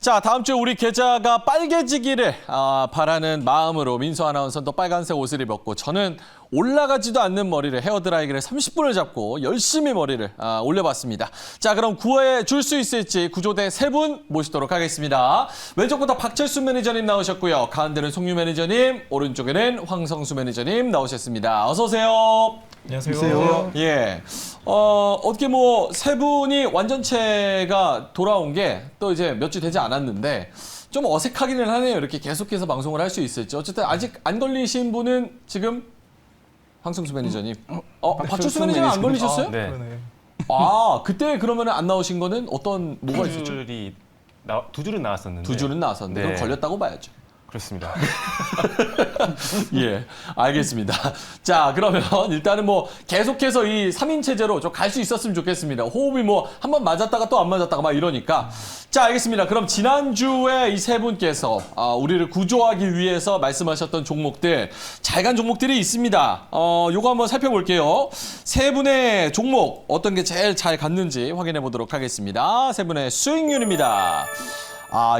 자, 다음 주에 우리 계좌가 빨개지기를 바라는 마음으로 민수 아나운서는 또 빨간색 옷을 입었고 저는 올라가지도 않는 머리를 헤어드라이기를 30분을 잡고 열심히 머리를 올려봤습니다. 자, 그럼 구호에 줄 수 있을지 구조대 세 분 모시도록 하겠습니다. 왼쪽부터 박철수 매니저님 나오셨고요. 가운데는 송유 매니저님, 오른쪽에는 황성수 매니저님 나오셨습니다. 어서 오세요. 안녕하세요. 예. 어떻게 뭐 세 분이 완전체가 돌아온 게 또 이제 몇 주 되지 않았는데 좀 어색하기는 하네요. 이렇게 계속해서 방송을 할 수 있을지. 어쨌든 아직 안 걸리신 분은 지금 황성수 매니저님. 박철수 매니저님 안 걸리셨어요? 네. 그때 그러면 안 나오신 거는 뭐가 있었죠? 두 줄은 나왔었는데. 두 줄은 나왔었는데 네. 그럼 걸렸다고 봐야죠. 그렇습니다. 예, 알겠습니다. 자, 그러면 일단은 뭐 계속해서 이 3인 체제로 좀 갈 수 있었으면 좋겠습니다. 호흡이 뭐 한 번 맞았다가 또 안 맞았다가 막 이러니까. 자, 알겠습니다. 그럼 지난주에 이 세 분께서 우리를 구조하기 위해서 말씀하셨던 종목들, 잘 간 종목들이 있습니다. 요거 한번 살펴볼게요. 세 분의 종목 어떤 게 제일 잘 갔는지 확인해 보도록 하겠습니다. 세 분의 수익률입니다.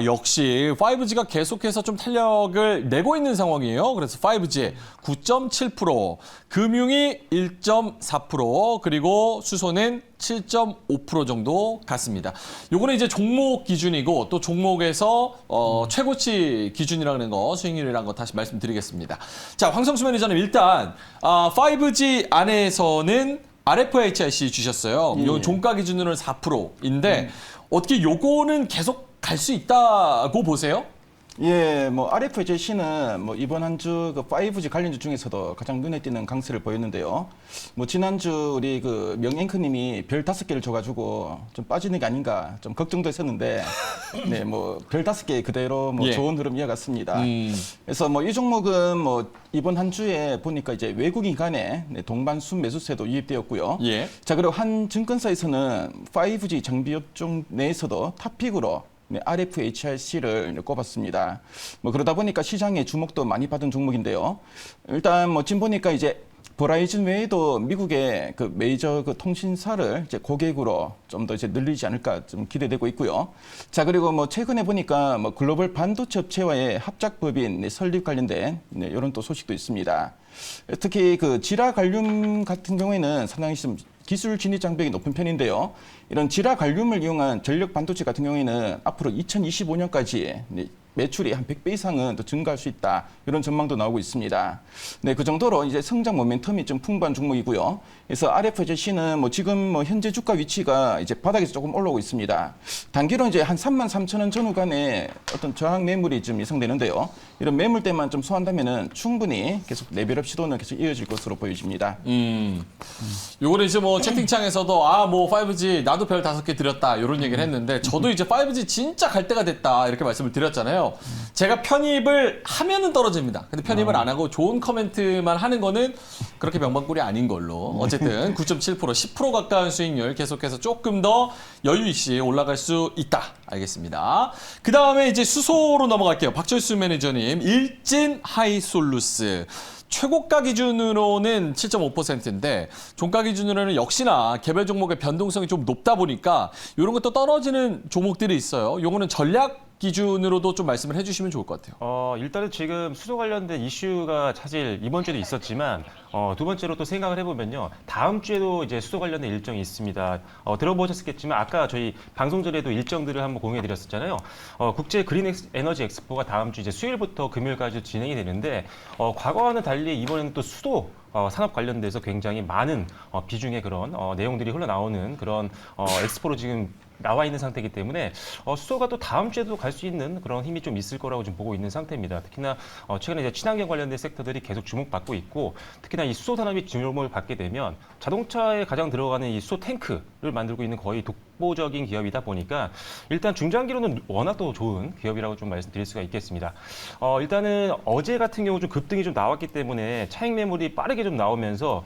역시 5G가 계속해서 좀 탄력을 내고 있는 상황이에요. 그래서 5G 9.7%, 금융이 1.4%, 그리고 수소는 7.5% 정도 갔습니다. 요거는 이제 종목 기준이고 또 종목에서 최고치 기준이라는 거, 수익률이라는 거 다시 말씀드리겠습니다. 자, 황성수 매니저님 일단 5G 안에서는 RFHIC 주셨어요. 요 종가 기준으로는 4%인데 어떻게 요거는 계속 갈 수 있다고 보세요? 예, 뭐 RFHC는 뭐 이번 한 주 그 5G 관련주 중에서도 가장 눈에 띄는 강세를 보였는데요. 뭐 지난주 우리 그 명앵커님이 별 5개를 줘가지고 좀 빠지는 게 아닌가 좀 걱정도 했었는데, 네, 뭐 별 5개 그대로 뭐 예. 좋은 흐름 이어갔습니다. 그래서 뭐 이 종목은 뭐 이번 한 주에 보니까 이제 외국인 간에 동반 순매수세도 유입되었고요. 예. 자, 그리고 한 증권사에서는 5G 장비 업종 내에서도 탑픽으로 RFHIC를 꼽았습니다. 뭐 그러다 보니까 시장의 주목도 많이 받은 종목인데요. 일단 뭐 지금 보니까 이제 버라이즌 외에도 미국의 그 메이저 그 통신사를 이제 고객으로 좀 더 이제 늘리지 않을까 좀 기대되고 있고요. 자, 그리고 뭐 최근에 보니까 뭐 글로벌 반도체 업체와의 합작법인 설립 관련된 이런 또 소식도 있습니다. 특히 그 지라 갈륨 같은 경우에는 상당히 좀 기술 진입 장벽이 높은 편인데요. 이런 지라 갈륨을 이용한 전력 반도체 같은 경우에는 앞으로 2025년까지 매출이 한 100배 이상은 더 증가할 수 있다. 이런 전망도 나오고 있습니다. 네, 그 정도로 이제 성장 모멘텀이 좀 풍부한 종목이고요. 그래서 RFHC는 뭐 지금 뭐 현재 주가 위치가 이제 바닥에서 조금 올라오고 있습니다. 단기로 이제 한 33,000원 전후간의 어떤 저항 매물이 좀 예상되는데요. 이런 매물대만 좀 소화한다면은 충분히 계속 레벨업 시도는 계속 이어질 것으로 보여집니다. 요거는 이제 뭐 채팅창에서도 뭐 5G 나도 별 5개 드렸다 이런 얘기를 했는데 저도 이제 5G 진짜 갈 때가 됐다 이렇게 말씀을 드렸잖아요. 제가 편입을 하면은 떨어집니다. 근데 편입을 안 하고 좋은 커멘트만 하는 거는 그렇게 명반꿀이 아닌 걸로. 어쨌든 9.7%, 10% 가까운 수익률 계속해서 조금 더 여유 있이 올라갈 수 있다. 알겠습니다. 그 다음에 이제 수소로 넘어갈게요. 박철수 매니저님, 일진 하이솔루스. 최고가 기준으로는 7.5%인데 종가 기준으로는 역시나 개별 종목의 변동성이 좀 높다 보니까 이런 것도 떨어지는 종목들이 있어요. 요거는 전략 기준으로도 좀 말씀을 해주시면 좋을 것 같아요. 일단은 지금 수소 관련된 이슈가 사실 이번 주에도 있었지만 두 번째로 또 생각을 해보면요. 다음 주에도 이제 수소 관련된 일정이 있습니다. 들어보셨겠지만 아까 저희 방송 전에도 일정들을 한번 공유해드렸었잖아요. 국제 그린 에너지 엑스포가 다음 주 이제 수요일부터 금요일까지 진행이 되는데 과거와는 달리 이번에는 또 수도 산업 관련돼서 굉장히 많은 비중의 그런 내용들이 흘러나오는 그런 엑스포로 지금 나와 있는 상태이기 때문에 수소가 또 다음 주에도 갈 수 있는 그런 힘이 좀 있을 거라고 좀 보고 있는 상태입니다. 특히나 최근에 이제 친환경 관련된 섹터들이 계속 주목받고 있고 특히나 이 수소 산업이 주목을 받게 되면 자동차에 가장 들어가는 이 수소 탱크를 만들고 있는 거의 독보적인 기업이다 보니까 일단 중장기로는 워낙 또 좋은 기업이라고 좀 말씀드릴 수가 있겠습니다. 일단은 어제 같은 경우 좀 급등이 좀 나왔기 때문에 차익 매물이 빠르게 좀 나오면서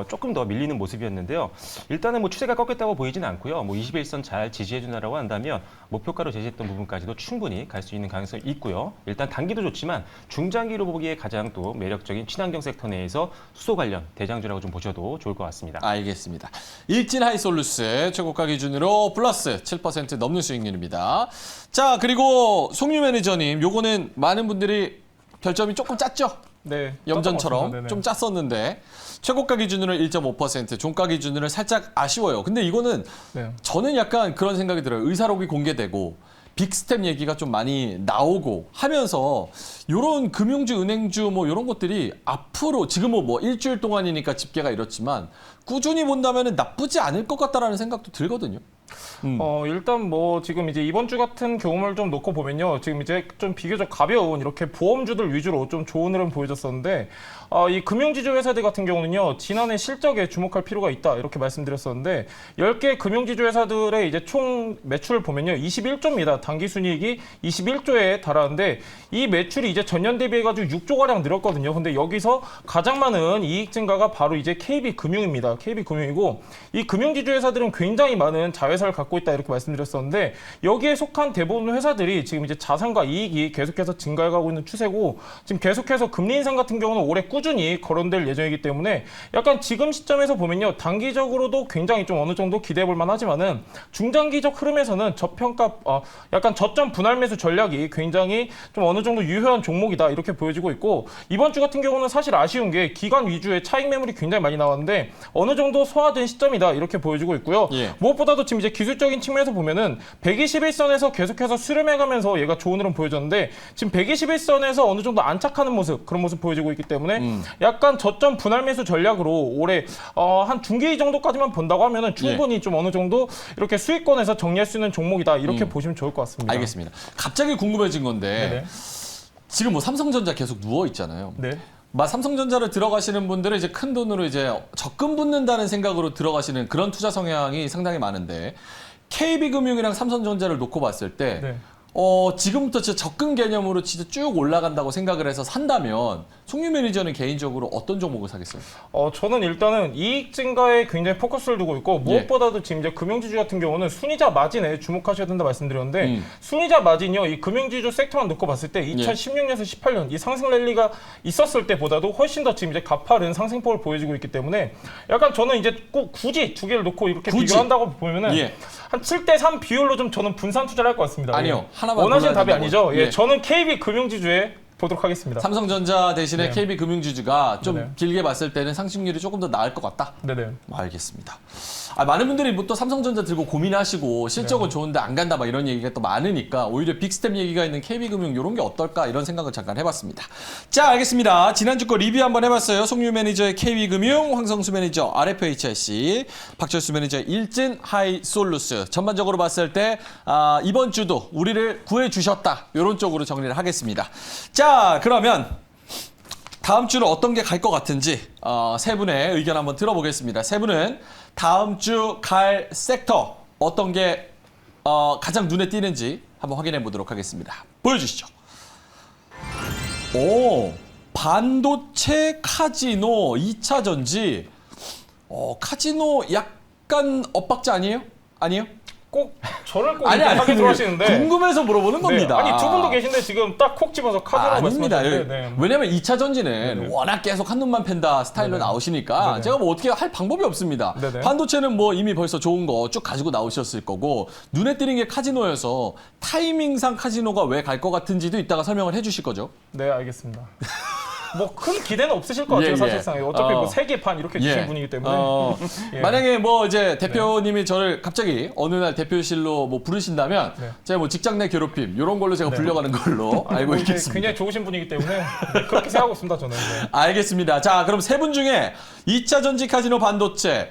조금 더 밀리는 모습이었는데요. 일단은 뭐 추세가 꺾였다고 보이지는 않고요. 뭐 21선 잘 지지해준다라고 한다면 목표가로 제시했던 부분까지도 충분히 갈 수 있는 가능성이 있고요. 일단 단기도 좋지만 중장기로 보기에 가장 또 매력적인 친환경 섹터 내에서 수소 관련 대장주라고 좀 보셔도 좋을 것 같습니다. 알겠습니다. 일진 하이솔루스 마이너스, 최고가 기준으로 플러스 7% 넘는 수익률입니다. 자, 그리고 송유 매니저님, 요거는 많은 분들이 별점이 조금 짰죠? 네. 염전처럼 네네. 좀 짰었는데 최고가 기준으로 1.5%, 종가 기준으로 살짝 아쉬워요. 근데 이거는 네. 저는 약간 그런 생각이 들어요. 의사록이 공개되고 빅스텝 얘기가 좀 많이 나오고 하면서 요런 금융주, 은행주 뭐 이런 것들이 앞으로 지금은 뭐 일주일 동안이니까 집계가 이렇지만 꾸준히 본다면 나쁘지 않을 것 같다라는 생각도 들거든요. 일단 뭐 지금 이제 이번 주 같은 경험을 좀 놓고 보면요. 지금 이제 좀 비교적 가벼운 이렇게 보험주들 위주로 좀 좋은 흐름 보여줬었는데, 이 금융지주 회사들 같은 경우는요. 지난해 실적에 주목할 필요가 있다. 이렇게 말씀드렸었는데, 10개 금융지주 회사들의 이제 총 매출을 보면요. 21조입니다. 당기순이익이 21조에 달하는데, 이 매출이 이제 전년 대비해가지고 6조가량 늘었거든요. 근데 여기서 가장 많은 이익 증가가 바로 이제 KB금융입니다. KB금융이고, 이 금융지주 회사들은 굉장히 많은 자회사를 갖고 있다 이렇게 말씀드렸었는데, 여기에 속한 대부분 회사들이 지금 이제 자산과 이익이 계속해서 증가해가고 있는 추세고, 지금 계속해서 금리 인상 같은 경우는 올해 꾸준히 거론될 예정이기 때문에 약간 지금 시점에서 보면요, 단기적으로도 굉장히 좀 어느 정도 기대해볼 만하지만은 중장기적 흐름에서는 저평가, 약간 저점 분할 매수 전략이 굉장히 좀 어느 정도 유효한 종목이다 이렇게 보여지고 있고, 이번 주 같은 경우는 사실 아쉬운 게 기관 위주의 차익 매물이 굉장히 많이 나왔는데 어느 정도 소화된 시점이다 이렇게 보여지고 있고요. 예. 무엇보다도 지금 이제 기술적인 측면에서 보면은 121선에서 계속해서 수렴해가면서 얘가 좋은 흐름 보여줬는데, 지금 121선에서 어느 정도 안착하는 모습, 그런 모습 보여지고 있기 때문에 약간 저점 분할 매수 전략으로 올해 한 중기 정도까지만 본다고 하면은 충분히 좀 어느 정도 이렇게 수익권에서 정리할 수 있는 종목이다 이렇게 보시면 좋을 것 같습니다. 알겠습니다. 갑자기 궁금해진 건데 네네. 지금 뭐 삼성전자 계속 누워 있잖아요. 네. 삼성전자를 들어가시는 분들은 이제 큰 돈으로 이제 적금 붙는다는 생각으로 들어가시는 그런 투자 성향이 상당히 많은데, KB금융이랑 삼성전자를 놓고 봤을 때 네. 지금부터 진짜 적금 개념으로 진짜 쭉 올라간다고 생각을 해서 산다면 송유 매니저는 개인적으로 어떤 종목을 사겠어요? 저는 일단은 이익 증가에 굉장히 포커스를 두고 있고, 무엇보다도 지금 이제 금융지주 같은 경우는 순이자 마진에 주목하셔야 된다 말씀드렸는데, 순이자 마진이요, 이 금융지주 sek터만 놓고 봤을 때 2016년에서 18년 이 상승 랠리가 있었을 때보다도 훨씬 더 지금 이제 가파른 상승폭을 보여주고 있기 때문에 약간 저는 이제 꼭 굳이 두 개를 놓고 이렇게 비교한다고 보면은 한 7대3 비율로 좀 저는 분산 투자를 할 것 같습니다. 아니요. 하나만 원하시는 골라야 답이 된다고. 아니죠. 저는 KB 금융지주에 보도록 하겠습니다. 삼성전자 대신에 네. KB금융지주가 좀 네네. 길게 봤을 때는 상승률이 조금 더 나을 것 같다? 네네. 알겠습니다. 많은 분들이 뭐 또 삼성전자 들고 고민하시고 실적은 좋은데 안 간다 막 이런 얘기가 또 많으니까 오히려 빅스텝 얘기가 있는 KB금융 이런 게 어떨까 이런 생각을 잠깐 해봤습니다. 자, 알겠습니다. 지난주 거 리뷰 한번 해봤어요. 송유 매니저의 KB금융, 황성수 매니저 RFHIC, 박철수 매니저의 일진 하이솔루스. 전반적으로 봤을 때 이번 주도 우리를 구해주셨다 이런 쪽으로 정리를 하겠습니다. 자, 그러면 다음 주는 어떤 게 갈 것 같은지 세 분의 의견 한번 들어보겠습니다. 세 분은 다음 주 갈 섹터 어떤 게 가장 눈에 띄는지 한번 확인해 보도록 하겠습니다. 보여주시죠. 오, 반도체 카지노 2차 전지. 카지노 약간 엇박자 아니에요? 아니에요? 꼭 저를 꼭 하게 들어하시는데 궁금해서 물어보는 겁니다. 아니 두 분도 계신데 지금 딱 콕 집어서 카드라고 아닙니다. 말씀하셨는데 왜냐면 2차 전지는 워낙 계속 한눈만 팬다 스타일로 나오시니까 제가 뭐 어떻게 할 방법이 없습니다. 네네. 반도체는 뭐 이미 벌써 좋은 거 쭉 가지고 나오셨을 거고, 눈에 띄는 게 카지노여서 타이밍상 카지노가 왜 갈 것 같은지도 이따가 설명을 해주실 거죠. 네, 알겠습니다. 뭐 큰 기대는 없으실 것 같아요. 예. 사실상 어차피 뭐 3개 반 이렇게 주신 분이기 때문에 예. 만약에 뭐 이제 대표님이 저를 갑자기 어느 날 대표실로 뭐 부르신다면 제가 뭐 직장 내 괴롭힘 이런 걸로 제가 불려가는 걸로 알고 뭐 이제 있겠습니다. 굉장히 좋으신 분이기 때문에 그렇게 생각하고 있습니다. 저는. 네. 알겠습니다. 자, 그럼 세 분 중에 2차 전지 카지노 반도체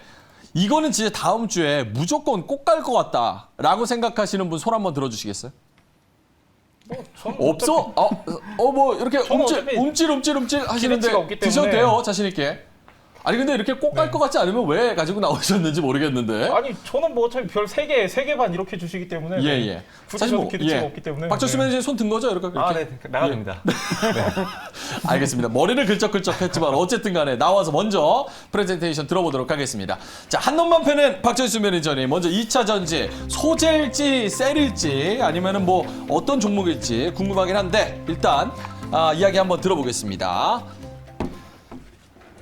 이거는 진짜 다음 주에 무조건 꼭 갈 것 같다라고 생각하시는 분 손 한번 들어주시겠어요? 저는 없어? 뭐 이렇게 어차피 움찔 하시는데 기대치가 없기 때문에. 드셔도 돼요, 자신 있게. 아니 근데 이렇게 꼭 갈 것 같지 않으면 왜 가지고 나오셨는지 모르겠는데. 아니 저는 뭐 어차피 별 3개 반 이렇게 주시기 때문에 예. 굳이 저도 기대치가 없기 때문에. 박철수 매니저 손 든 거죠? 이렇게. 네, 나갑니다. 알겠습니다. 머리를 긁적긁적 했지만 어쨌든 간에 나와서 먼저 프레젠테이션 들어보도록 하겠습니다. 자, 한놈만 패는 박철수 매니저님 먼저 2차 전지 소재일지 셀일지 아니면은 뭐 어떤 종목일지 궁금하긴 한데 일단 이야기 한번 들어보겠습니다.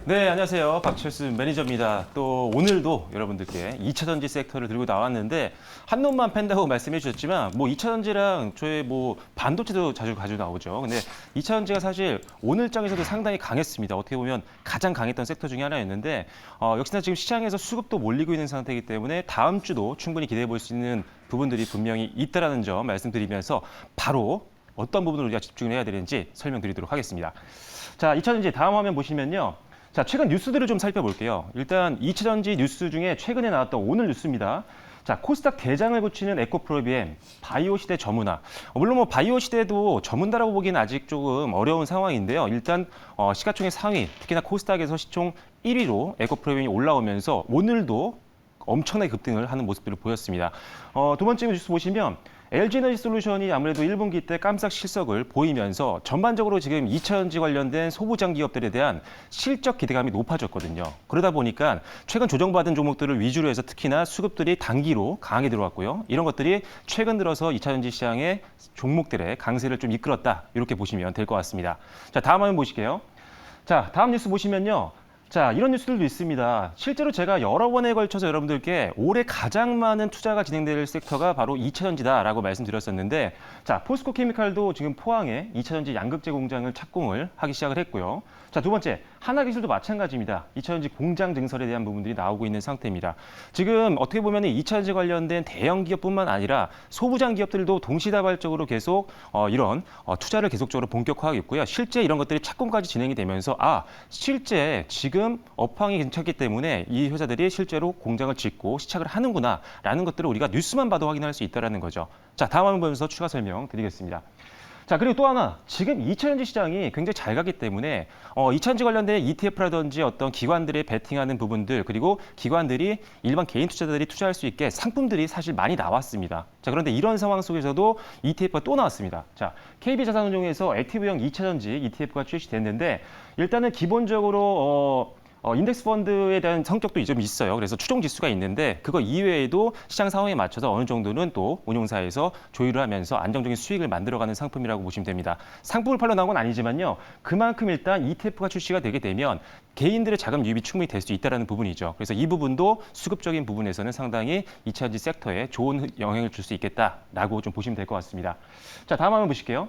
네, 안녕하세요. 박철수 매니저입니다. 또 오늘도 여러분들께 2차 전지 섹터를 들고 나왔는데 한 놈만 팬다고 말씀해 주셨지만 뭐 2차 전지랑 저희 뭐 반도체도 자주 가지고 나오죠. 근데 2차 전지가 사실 오늘 장에서도 상당히 강했습니다. 어떻게 보면 가장 강했던 섹터 중에 하나였는데 역시나 지금 시장에서 수급도 몰리고 있는 상태이기 때문에 다음 주도 충분히 기대해 볼 수 있는 부분들이 분명히 있다라는 점 말씀드리면서 바로 어떤 부분을 우리가 집중을 해야 되는지 설명드리도록 하겠습니다. 자, 2차 전지 다음 화면 보시면요. 자, 최근 뉴스들을 좀 살펴볼게요. 일단 2차 전지 뉴스 중에 최근에 나왔던 오늘 뉴스입니다. 자, 코스닥 대장을 고치는 에코프로비엠, 바이오 시대 저문화. 물론 뭐 바이오 시대도 저문다라고 보기는 아직 조금 어려운 상황인데요. 일단 시가총액 상위, 특히나 코스닥에서 시총 1위로 에코프로비엠이 올라오면서 오늘도 엄청나게 급등을 하는 모습들을 보였습니다. 두 번째 뉴스 보시면 LG에너지솔루션이 아무래도 1분기 때 깜짝 실적을 보이면서 전반적으로 지금 2차전지 관련된 소부장 기업들에 대한 실적 기대감이 높아졌거든요. 그러다 보니까 최근 조정받은 종목들을 위주로 해서 특히나 수급들이 단기로 강하게 들어왔고요. 이런 것들이 최근 들어서 2차전지 시장의 종목들의 강세를 좀 이끌었다. 이렇게 보시면 될 것 같습니다. 자, 다음 화면 보실게요. 자, 다음 뉴스 보시면요. 자, 이런 뉴스들도 있습니다. 실제로 제가 여러 번에 걸쳐서 여러분들께 올해 가장 많은 투자가 진행될 섹터가 바로 2차전지다라고 말씀드렸었는데, 자, 포스코 케미칼도 지금 포항에 2차전지 양극재 공장을 착공을 하기 시작을 했고요. 자, 두 번째, 하나기술도 마찬가지입니다. 2차전지 공장 증설에 대한 부분들이 나오고 있는 상태입니다. 지금 어떻게 보면 2차전지 관련된 대형 기업뿐만 아니라 소부장 기업들도 동시다발적으로 계속 이런 투자를 계속적으로 본격화하고 있고요. 실제 이런 것들이 착공까지 진행이 되면서 실제 지금 업황이 괜찮기 때문에 이 회사들이 실제로 공장을 짓고 시작을 하는구나라는 것들을 우리가 뉴스만 봐도 확인할 수 있다는 거죠. 자, 다음 화면 보면서 추가 설명 드리겠습니다. 자, 그리고 또 하나, 지금 2차전지 시장이 굉장히 잘 가기 때문에 2차전지 관련된 ETF라든지 어떤 기관들이 베팅하는 부분들, 그리고 기관들이 일반 개인 투자자들이 투자할 수 있게 상품들이 사실 많이 나왔습니다. 자, 그런데 이런 상황 속에서도 ETF가 또 나왔습니다. 자, KB자산운용에서 액티브형 2차전지 ETF가 출시됐는데 일단은 기본적으로 인덱스 펀드에 대한 성격도 좀 있어요. 그래서 추종 지수가 있는데 그거 이외에도 시장 상황에 맞춰서 어느 정도는 또 운용사에서 조율을 하면서 안정적인 수익을 만들어가는 상품이라고 보시면 됩니다. 상품을 팔러 나온 건 아니지만요. 그만큼 일단 ETF가 출시가 되게 되면 개인들의 자금 유입이 충분히 될 수 있다는 부분이죠. 그래서 이 부분도 수급적인 부분에서는 상당히 2차전지 섹터에 좋은 영향을 줄 수 있겠다라고 좀 보시면 될 것 같습니다. 자, 다음 한번 보실게요.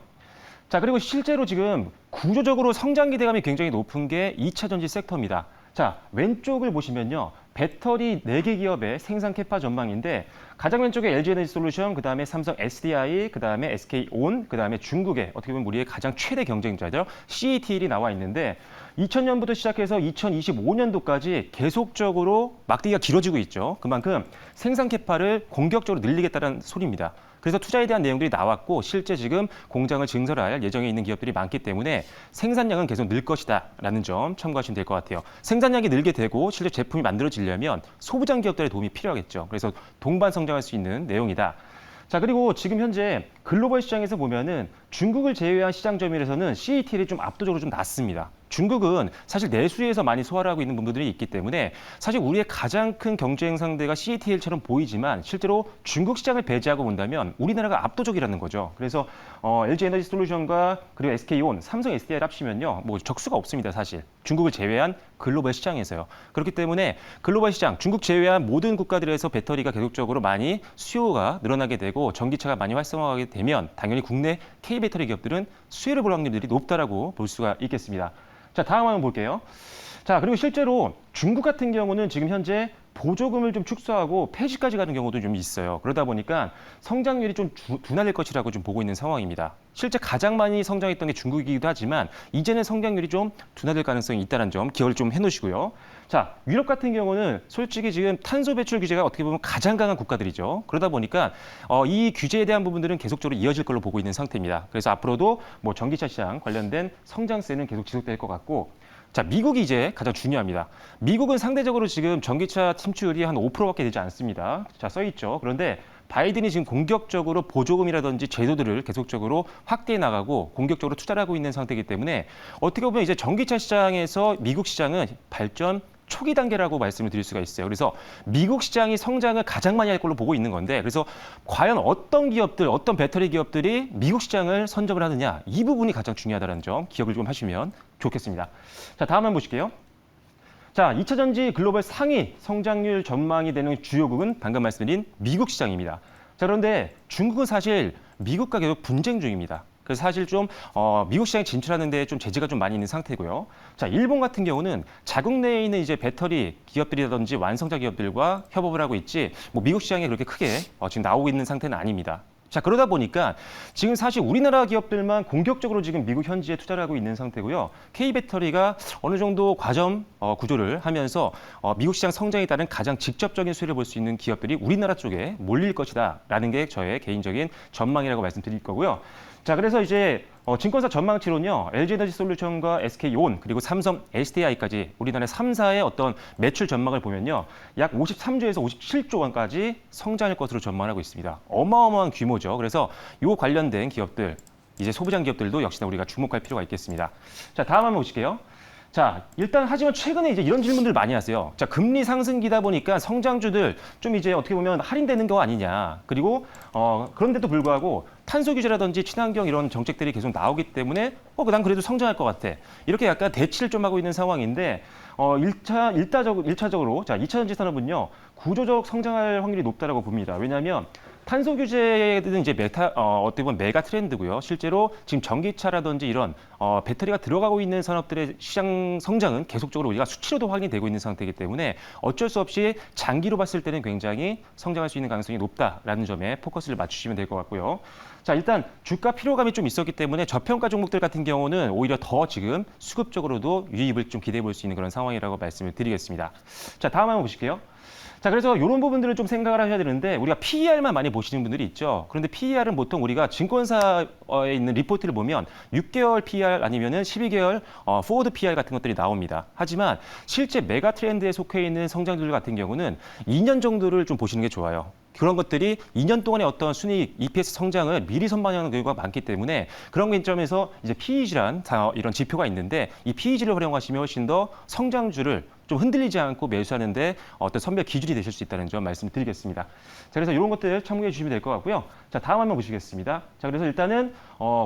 자, 그리고 실제로 지금 구조적으로 성장 기대감이 굉장히 높은 게 2차 전지 섹터입니다. 자, 왼쪽을 보시면요. 배터리 4개 기업의 생산 캐파 전망인데 가장 왼쪽에 LG에너지솔루션, 그다음에 삼성 SDI, 그다음에 SK온, 그다음에 중국의 어떻게 보면 우리의 가장 최대 경쟁자죠. CATL이 나와 있는데 2000년부터 시작해서 2025년도까지 계속적으로 막대기가 길어지고 있죠. 그만큼 생산 캐파를 공격적으로 늘리겠다는 소리입니다. 그래서 투자에 대한 내용들이 나왔고 실제 지금 공장을 증설할 예정에 있는 기업들이 많기 때문에 생산량은 계속 늘 것이다라는 점 참고하시면 될 것 같아요. 생산량이 늘게 되고 실제 제품이 만들어지려면 소부장 기업들의 도움이 필요하겠죠. 그래서 동반 성장할 수 있는 내용이다. 자, 그리고 지금 현재 글로벌 시장에서 보면은 중국을 제외한 시장 점유율에서는 CATL이 좀 압도적으로 좀 낮습니다. 중국은 사실 내수에서 많이 소화를 하고 있는 부분들이 있기 때문에 사실 우리의 가장 큰 경쟁 상대가 CATL처럼 보이지만 실제로 중국 시장을 배제하고 본다면 우리나라가 압도적이라는 거죠. 그래서 LG에너지솔루션과 그리고 SK온, 삼성 SDI를 합치면요. 뭐 적수가 없습니다, 사실. 중국을 제외한 글로벌 시장에서요. 그렇기 때문에 글로벌 시장, 중국 제외한 모든 국가들에서 배터리가 계속적으로 많이 수요가 늘어나게 되고 전기차가 많이 활성화하게 되면 당연히 국내 K배터리 기업들은 수혜를 볼 확률들이 높다라고 볼 수가 있겠습니다. 자, 다음 한번 볼게요. 자, 그리고 실제로 중국 같은 경우는 지금 현재 보조금을 좀 축소하고 폐지까지 가는 경우도 좀 있어요. 그러다 보니까 성장률이 좀 둔화될 것이라고 좀 보고 있는 상황입니다. 실제 가장 많이 성장했던 게 중국이기도 하지만 이제는 성장률이 좀 둔화될 가능성이 있다는 점 기억을 좀 해놓으시고요. 자, 유럽 같은 경우는 솔직히 지금 탄소 배출 규제가 어떻게 보면 가장 강한 국가들이죠. 그러다 보니까 이 규제에 대한 부분들은 계속적으로 이어질 걸로 보고 있는 상태입니다. 그래서 앞으로도 뭐 전기차 시장 관련된 성장세는 계속 지속될 것 같고 자, 미국이 이제 가장 중요합니다. 미국은 상대적으로 지금 전기차 침투율이 한 5%밖에 되지 않습니다. 자, 써있죠. 그런데 바이든이 지금 공격적으로 보조금이라든지 제도들을 계속적으로 확대해 나가고 공격적으로 투자를 하고 있는 상태이기 때문에 어떻게 보면 이제 전기차 시장에서 미국 시장은 발전 초기 단계라고 말씀을 드릴 수가 있어요. 그래서 미국 시장이 성장을 가장 많이 할 걸로 보고 있는 건데 그래서 과연 어떤 기업들, 어떤 배터리 기업들이 미국 시장을 선점을 하느냐 이 부분이 가장 중요하다는 점 기억을 좀 하시면 좋겠습니다. 자, 다음 한번 보실게요. 자, 2차 전지 글로벌 상위 성장률 전망이 되는 주요국은 방금 말씀드린 미국 시장입니다. 자, 그런데 중국은 사실 미국과 계속 분쟁 중입니다. 그래서 사실 좀 미국 시장에 진출하는 데 좀 제재가 좀 많이 있는 상태고요. 자, 일본 같은 경우는 자국 내에 있는 이제 배터리 기업들이라든지 완성차 기업들과 협업을 하고 있지 뭐 미국 시장에 그렇게 크게 지금 나오고 있는 상태는 아닙니다. 자, 그러다 보니까 지금 사실 우리나라 기업들만 공격적으로 지금 미국 현지에 투자를 하고 있는 상태고요. K배터리가 어느 정도 과점 구조를 하면서 미국 시장 성장에 따른 가장 직접적인 수혜를 볼 수 있는 기업들이 우리나라 쪽에 몰릴 것이다라는 게 저의 개인적인 전망이라고 말씀드릴 거고요. 자, 그래서 이제 증권사 전망치로는요, LG에너지솔루션과 SK온 그리고 삼성, SDI까지 우리나라 3사의 어떤 매출 전망을 보면요, 약 53조에서 57조 원까지 성장할 것으로 전망하고 있습니다. 어마어마한 규모죠. 그래서 이 관련된 기업들, 이제 소부장 기업들도 역시나 우리가 주목할 필요가 있겠습니다. 자, 다음 한번 보실게요. 자, 일단 하지만 최근에 이제 이런 질문들 많이 하세요. 자, 금리 상승기다 보니까 성장주들 좀 이제 어떻게 보면 할인되는 거 아니냐. 그리고 그런데도 불구하고 탄소 규제라든지 친환경 이런 정책들이 계속 나오기 때문에 난 그래도 성장할 것 같아. 이렇게 약간 대치를 좀 하고 있는 상황인데 1차적으로 자, 2차 전지 산업은요. 구조적 성장할 확률이 높다라고 봅니다. 왜냐하면 탄소 규제는 이제 어떻게 보면 메가 트렌드고요. 실제로 지금 전기차라든지 이런 배터리가 들어가고 있는 산업들의 시장 성장은 계속적으로 우리가 수치로도 확인이 되고 있는 상태이기 때문에 어쩔 수 없이 장기로 봤을 때는 굉장히 성장할 수 있는 가능성이 높다라는 점에 포커스를 맞추시면 될 것 같고요. 자, 일단 주가 피로감이 좀 있었기 때문에 저평가 종목들 같은 경우는 오히려 더 지금 수급적으로도 유입을 좀 기대해 볼 수 있는 그런 상황이라고 말씀을 드리겠습니다. 자, 다음 한번 보실게요. 자, 그래서 이런 부분들을 좀 생각을 하셔야 되는데 우리가 PER만 많이 보시는 분들이 있죠. 그런데 PER은 보통 우리가 증권사에 있는 리포트를 보면 6개월 PER 아니면은 12개월 포워드 PER 같은 것들이 나옵니다. 하지만 실제 메가 트렌드에 속해 있는 성장률 같은 경우는 2년 정도를 좀 보시는 게 좋아요. 그런 것들이 2년 동안의 어떤 순이익, EPS 성장을 미리 선반영하는 경우가 많기 때문에 그런 관점에서 이제 PEG란 이런 지표가 있는데 이 PEG를 활용하시면 훨씬 더 성장주를 좀 흔들리지 않고 매수하는데 어떤 선별 기준이 되실 수 있다는 점 말씀드리겠습니다. 자, 그래서 이런 것들 참고해 주시면 될 것 같고요. 자, 다음 한번 보시겠습니다. 자, 그래서 일단은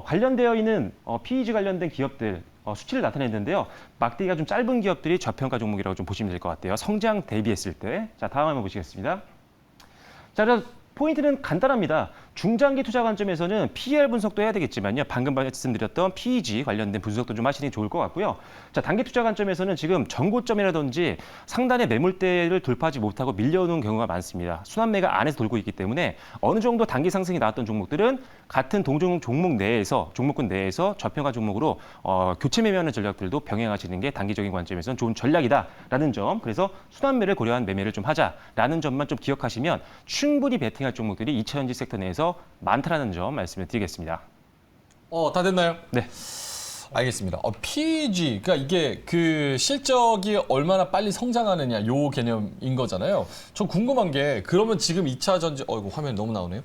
관련되어 있는 PEG 관련된 기업들 수치를 나타냈는데요. 막대기가 좀 짧은 기업들이 저평가 종목이라고 좀 보시면 될 것 같아요. 성장 대비했을 때. 자, 다음 한번 보시겠습니다. 자, 그래서 포인트는 간단합니다. 중장기 투자 관점에서는 PER 분석도 해야 되겠지만요. 방금 말씀드렸던 PEG 관련된 분석도 좀 하시는 게 좋을 것 같고요. 자, 단기 투자 관점에서는 지금 전고점이라든지 상단의 매물대를 돌파하지 못하고 밀려오는 경우가 많습니다. 순환매가 안에서 돌고 있기 때문에 어느 정도 단기 상승이 나왔던 종목들은 같은 동종 종목군 내에서 저평가 종목으로 교체 매매하는 전략들도 병행하시는 게 단기적인 관점에서는 좋은 전략이다라는 점. 그래서 순환매를 고려한 매매를 좀 하자라는 점만 좀 기억하시면 충분히 베팅할 종목들이 2차 전지 섹터 내에서 많다라는 점 말씀을 드리겠습니다. 다 됐나요? 네. 알겠습니다. PEG, 그러니까 이게 그 실적이 얼마나 빨리 성장하느냐 요 개념인 거잖아요. 저 궁금한 게 그러면 지금 2차 전지, 이거 화면이 너무 나오네요.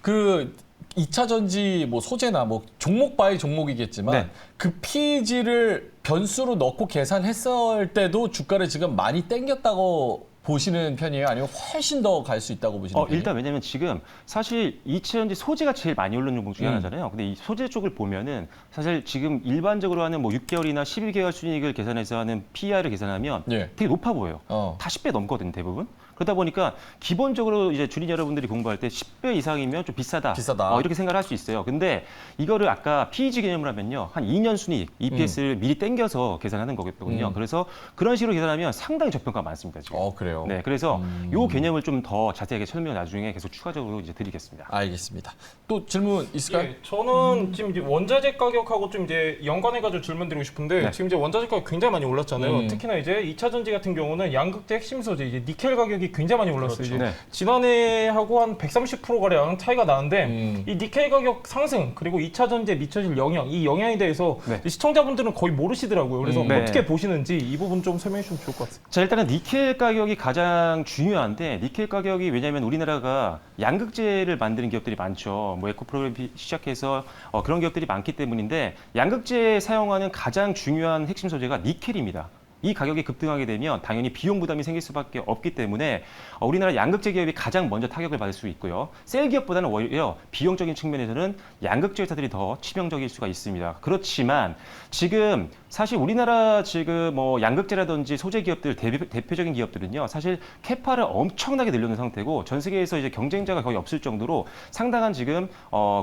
그 2차 전지 뭐 소재나 뭐 종목 바이 종목이겠지만 네. 그 PEG를 변수로 넣고 계산했을 때도 주가를 지금 많이 땡겼다고 보시는 편이에요? 아니면 훨씬 더 갈 수 있다고 보시는 편이에요? 일단 왜냐면 지금 사실 2차 전지 소재가 제일 많이 오른 종목 중에 하나잖아요. 근데 이 소재 쪽을 보면은 사실 지금 일반적으로 하는 뭐 6개월이나 12개월 순이익을 계산해서 하는 PER을 계산하면 예. 되게 높아 보여요. 다 10배 넘거든요, 대부분. 그러다 보니까 기본적으로 이제 주린 여러분들이 공부할 때 10배 이상이면 좀 비싸다. 이렇게 생각을 할 수 있어요. 근데 이거를 아까 PEG 개념을 하면요. 한 2년 순이익, EPS를 미리 땡겨서 계산하는 거거든요. 그래서 그런 식으로 계산하면 상당히 저평가가 많습니다, 지금. 그래요? 네, 그래서 이 개념을 좀 더 자세하게 설명을 나중에 계속 추가적으로 이제 드리겠습니다. 알겠습니다. 또 질문 있을까요? 예, 저는 지금 이제 원자재 가격하고 좀 이제 연관해가지고 질문드리고 싶은데 네. 지금 이제 원자재 가격 굉장히 많이 올랐잖아요. 특히나 이제 2차 전지 같은 경우는 양극재 핵심 소재 이제 니켈 가격이 굉장히 많이 올랐어요. 그렇죠. 이제 네. 지난해하고 한 130% 가량 차이가 나는데 이 니켈 가격 상승 그리고 2차 전지에 미쳐질 영향, 이 영향에 대해서 네. 시청자분들은 거의 모르시더라고요. 그래서 네. 어떻게 보시는지 이 부분 좀 설명해 주시면 좋을 것 같습니다. 자, 일단은 니켈 가격이 가장 중요한데 니켈 가격이 왜냐하면 우리나라가 양극재를 만드는 기업들이 많죠. 뭐 에코프로그램 시작해서 그런 기업들이 많기 때문인데 양극재에 사용하는 가장 중요한 핵심 소재가 니켈입니다. 이 가격이 급등하게 되면 당연히 비용 부담이 생길 수밖에 없기 때문에 우리나라 양극재 기업이 가장 먼저 타격을 받을 수 있고요. 셀 기업보다는 오히려 비용적인 측면에서는 양극재 회사들이 더 치명적일 수가 있습니다. 그렇지만 지금 사실 우리나라 지금 뭐 양극재라든지 소재 기업들 대표적인 기업들은요, 사실 캐파를 엄청나게 늘려놓은 상태고 전 세계에서 이제 경쟁자가 거의 없을 정도로 상당한 지금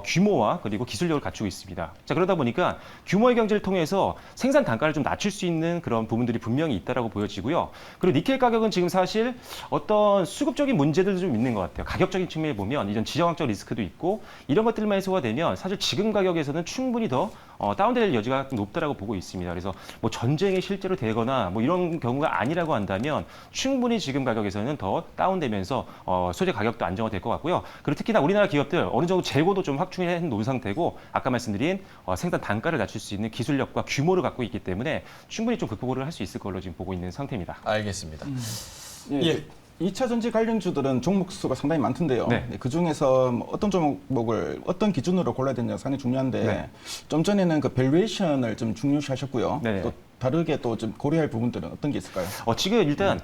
규모와 그리고 기술력을 갖추고 있습니다. 자, 그러다 보니까 규모의 경제를 통해서 생산 단가를 좀 낮출 수 있는 그런 부분들이 분명히 있다라고 보여지고요. 그리고 니켈 가격은 지금 사실 어떤 수급적인 문제들도 좀 있는 것 같아요. 가격적인 측면에 보면 이런 지정학적 리스크도 있고 이런 것들만 해소가 되면 사실 지금 가격에서는 충분히 더 다운될 여지가 높다라고 보고 있습니다. 그래서 뭐 전쟁이 실제로 되거나 뭐 이런 경우가 아니라고 한다면 충분히 지금 가격에서는 더 다운되면서 소재 가격도 안정화될 것 같고요. 그리고 특히나 우리나라 기업들 어느 정도 재고도 좀 확충해 놓은 상태고 아까 말씀드린 생산 단가를 낮출 수 있는 기술력과 규모를 갖고 있기 때문에 충분히 좀 극복을 할 수 있을 걸로 지금 보고 있는 상태입니다. 알겠습니다. 예. 2차 전지 관련주들은 종목 수가 상당히 많던데요. 네. 그 중에서 어떤 종목을 어떤 기준으로 골라야 되느냐 상당히 중요한데 네. 좀 전에는 그 밸류에이션을 좀 중요시하셨고요. 네. 또 다르게 또 좀 고려할 부분들은 어떤 게 있을까요? 지금 일단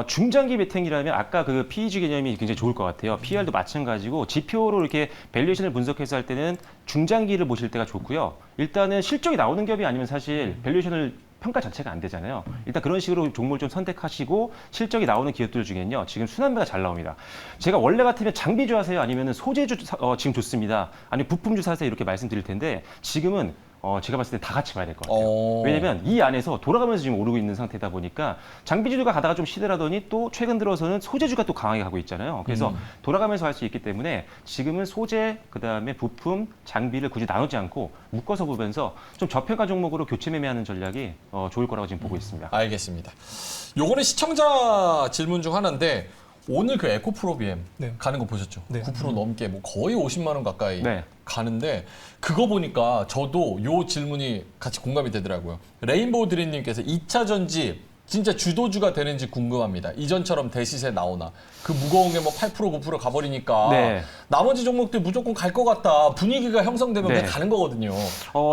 중장기 베팅이라면 아까 그 PEG 개념이 굉장히 좋을 것 같아요. PR도 마찬가지고 지표로 이렇게 밸류에이션을 분석해서 할 때는 중장기를 보실 때가 좋고요. 일단은 실적이 나오는 기업이 아니면 사실 밸류에이션을 평가 자체가 안 되잖아요. 일단 그런 식으로 종목을 좀 선택하시고 실적이 나오는 기업들 중에는요. 지금 순환매가 잘 나옵니다. 제가 원래 같으면 장비주 하세요? 아니면 소재주 지금 좋습니다. 아니면 부품주 사세요? 이렇게 말씀드릴 텐데 지금은 제가 봤을 때 다 같이 봐야 될 것 같아요. 왜냐면 이 안에서 돌아가면서 지금 오르고 있는 상태다 보니까 장비주가 가다가 좀 시들하더니 또 최근 들어서는 소재주가 또 강하게 가고 있잖아요. 그래서 돌아가면서 할 수 있기 때문에 지금은 소재, 그다음에 부품, 장비를 굳이 나누지 않고 묶어서 보면서 좀 저평가 종목으로 교체 매매하는 전략이 좋을 거라고 지금 보고 있습니다. 알겠습니다. 요거는 시청자 질문 중 하나인데 오늘 그 에코프로비엠 네. 가는 거 보셨죠? 네. 9% 넘게 뭐 거의 50만 원 가까이 네. 가는데 그거 보니까 저도 요 질문이 같이 공감이 되더라고요. 레인보우 드림님께서 2차 전지 진짜 주도주가 되는지 궁금합니다. 이전처럼 대시세 나오나. 그 무거운 게 뭐 8% 9% 가버리니까 네. 나머지 종목들 무조건 갈 것 같다. 분위기가 형성되면 네. 그냥 가는 거거든요.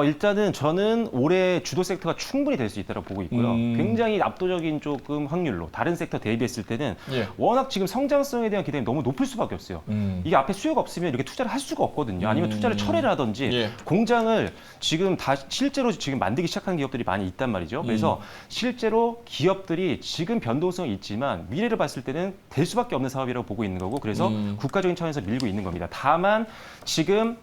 일단은 저는 올해 주도 섹터가 충분히 될 수 있다고 보고 있고요. 굉장히 압도적인 조금 확률로 다른 섹터 대비했을 때는 예. 워낙 지금 성장성에 대한 기대가 너무 높을 수밖에 없어요. 이게 앞에 수요가 없으면 이렇게 투자를 할 수가 없거든요. 아니면 투자를 철회를 하든지 예. 공장을 지금 다 실제로 지금 만들기 시작한 기업들이 많이 있단 말이죠. 그래서 실제로 기업들이 지금 변동성이 있지만 미래를 봤을 때는 될 수밖에 없는 사업이라고 보고 있는 거고 그래서 국가적인 차원에서 밀고 있는 겁니다. 다만 지금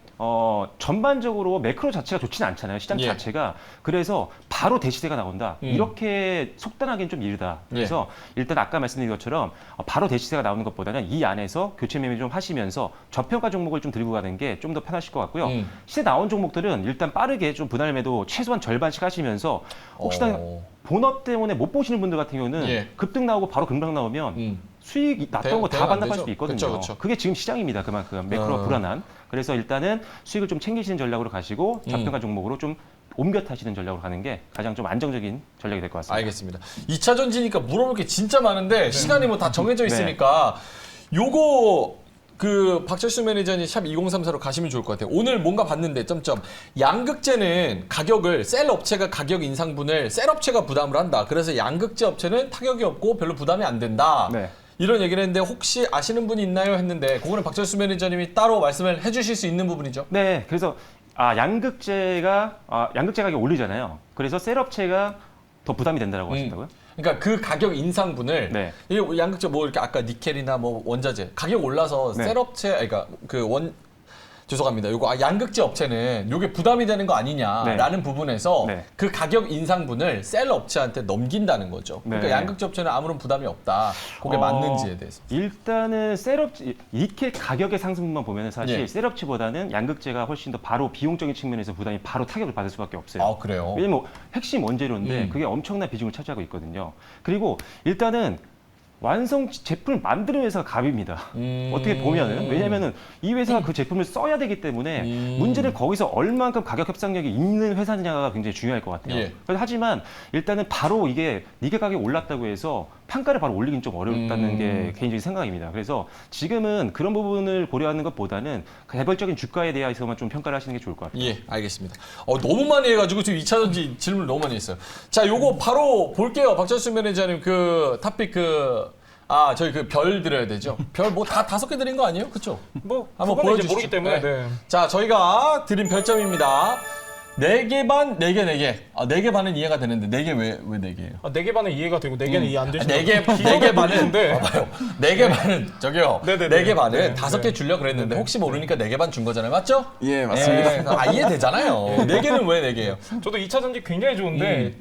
전반적으로 매크로 자체가 좋지는 않잖아요. 시장 예. 자체가. 그래서 바로 대시세가 나온다. 이렇게 속단하기는 좀 이르다. 그래서 일단 아까 말씀드린 것처럼 바로 대시세가 나오는 것보다는 이 안에서 교체 매매 좀 하시면서 저평가 종목을 좀 들고 가는 게 좀 더 편하실 것 같고요. 시세 나온 종목들은 일단 빠르게 좀 분할 매도 최소한 절반씩 하시면서 혹시나 본업 때문에 못 보시는 분들 같은 경우는 예. 급등 나오고 바로 급락 나오면 수익이 났던 거 다 대응 안 반납할 되죠? 수도 있거든요. 그쵸, 그쵸. 그게 지금 시장입니다. 그만큼 매크로가 불안한. 그래서 일단은 수익을 좀 챙기시는 전략으로 가시고 저평가 종목으로 좀 옮겨 타시는 전략으로 가는 게 가장 좀 안정적인 전략이 될 것 같습니다. 알겠습니다. 2차 전지니까 물어볼 게 진짜 많은데 시간이 뭐 다 정해져 있으니까 요거 그 박철수 매니저님 샵 2034로 가시면 좋을 것 같아요. 오늘 뭔가 봤는데 점점 양극재는 가격을 셀 업체가 가격 인상분을 셀 업체가 부담을 한다. 그래서 양극재 업체는 타격이 없고 별로 부담이 안 된다. 네. 이런 얘기를 했는데 혹시 아시는 분이 있나요? 했는데 그거는 박철수 매니저님이 따로 말씀을 해주실 수 있는 부분이죠. 네, 그래서 양극재 가격이 올리잖아요. 그래서 셀 업체가 더 부담이 된다고 하신다고요? 그러니까 그 가격 인상분을 네. 이 양극재 뭐 이렇게 아까 니켈이나 뭐 원자재 가격 올라서 네. 셀 업체 그러니까 죄송합니다. 요거 양극재 업체는 요게 부담이 되는 거 아니냐라는 부분에서 네. 그 가격 인상분을 셀 업체한테 넘긴다는 거죠. 그러니까 네. 양극재 업체는 아무런 부담이 없다. 그게 맞는지에 대해서. 일단은 셀업체 니켈 가격의 상승분만 보면 사실 예. 셀업체보다는 양극재가 훨씬 더 바로 비용적인 측면에서 부담이 바로 타격을 받을 수밖에 없어요. 아 그래요? 왜냐면 핵심 원재료인데 그게 엄청난 비중을 차지하고 있거든요. 그리고 일단은 완성 제품을 만드는 회사가 갑입니다. 어떻게 보면은 왜냐면은 이 회사가 그 제품을 써야 되기 때문에 문제는 거기서 얼만큼 가격 협상력이 있는 회사냐가 굉장히 중요할 것 같아요. 예. 그래서 하지만 일단은 바로 이게 니켈 가격이 올랐다고 해서 판가를 바로 올리긴 좀 어렵다는 게 개인적인 생각입니다. 그래서 지금은 그런 부분을 고려하는 것보다는 개별적인 주가에 대해서만 좀 평가를 하시는 게 좋을 것 같아요. 예, 알겠습니다. 너무 많이 해가지고 지금 2차전지 질문을 너무 많이 했어요. 자, 요거 바로 볼게요. 박철수 매니저님 그 탑픽 저희 그 별 드려야 되죠? 별 뭐 다 5개 드린 거 아니에요? 그쵸? 뭐 한번 그거는 이제 보여주시죠. 모르기 때문에. 네. 네. 자, 저희가 드린 별점입니다. 4개 반, 4개, 4개. 4개 반은 이해가 되는데 4개 왜 4개예요? 4개 반은 이해가 되고 4개는 이해 안 되시는 4개 반은 데 봐봐요. 4개 반은 저기요. 네네네. 4개 반은 네. 5개 주려고 그랬는데 혹시 모르니까 4개 반 준 거잖아요. 맞죠? 예, 맞습니다. 이해되잖아요. 4개는 왜 4개예요? 저도 2차 전지 굉장히 좋은데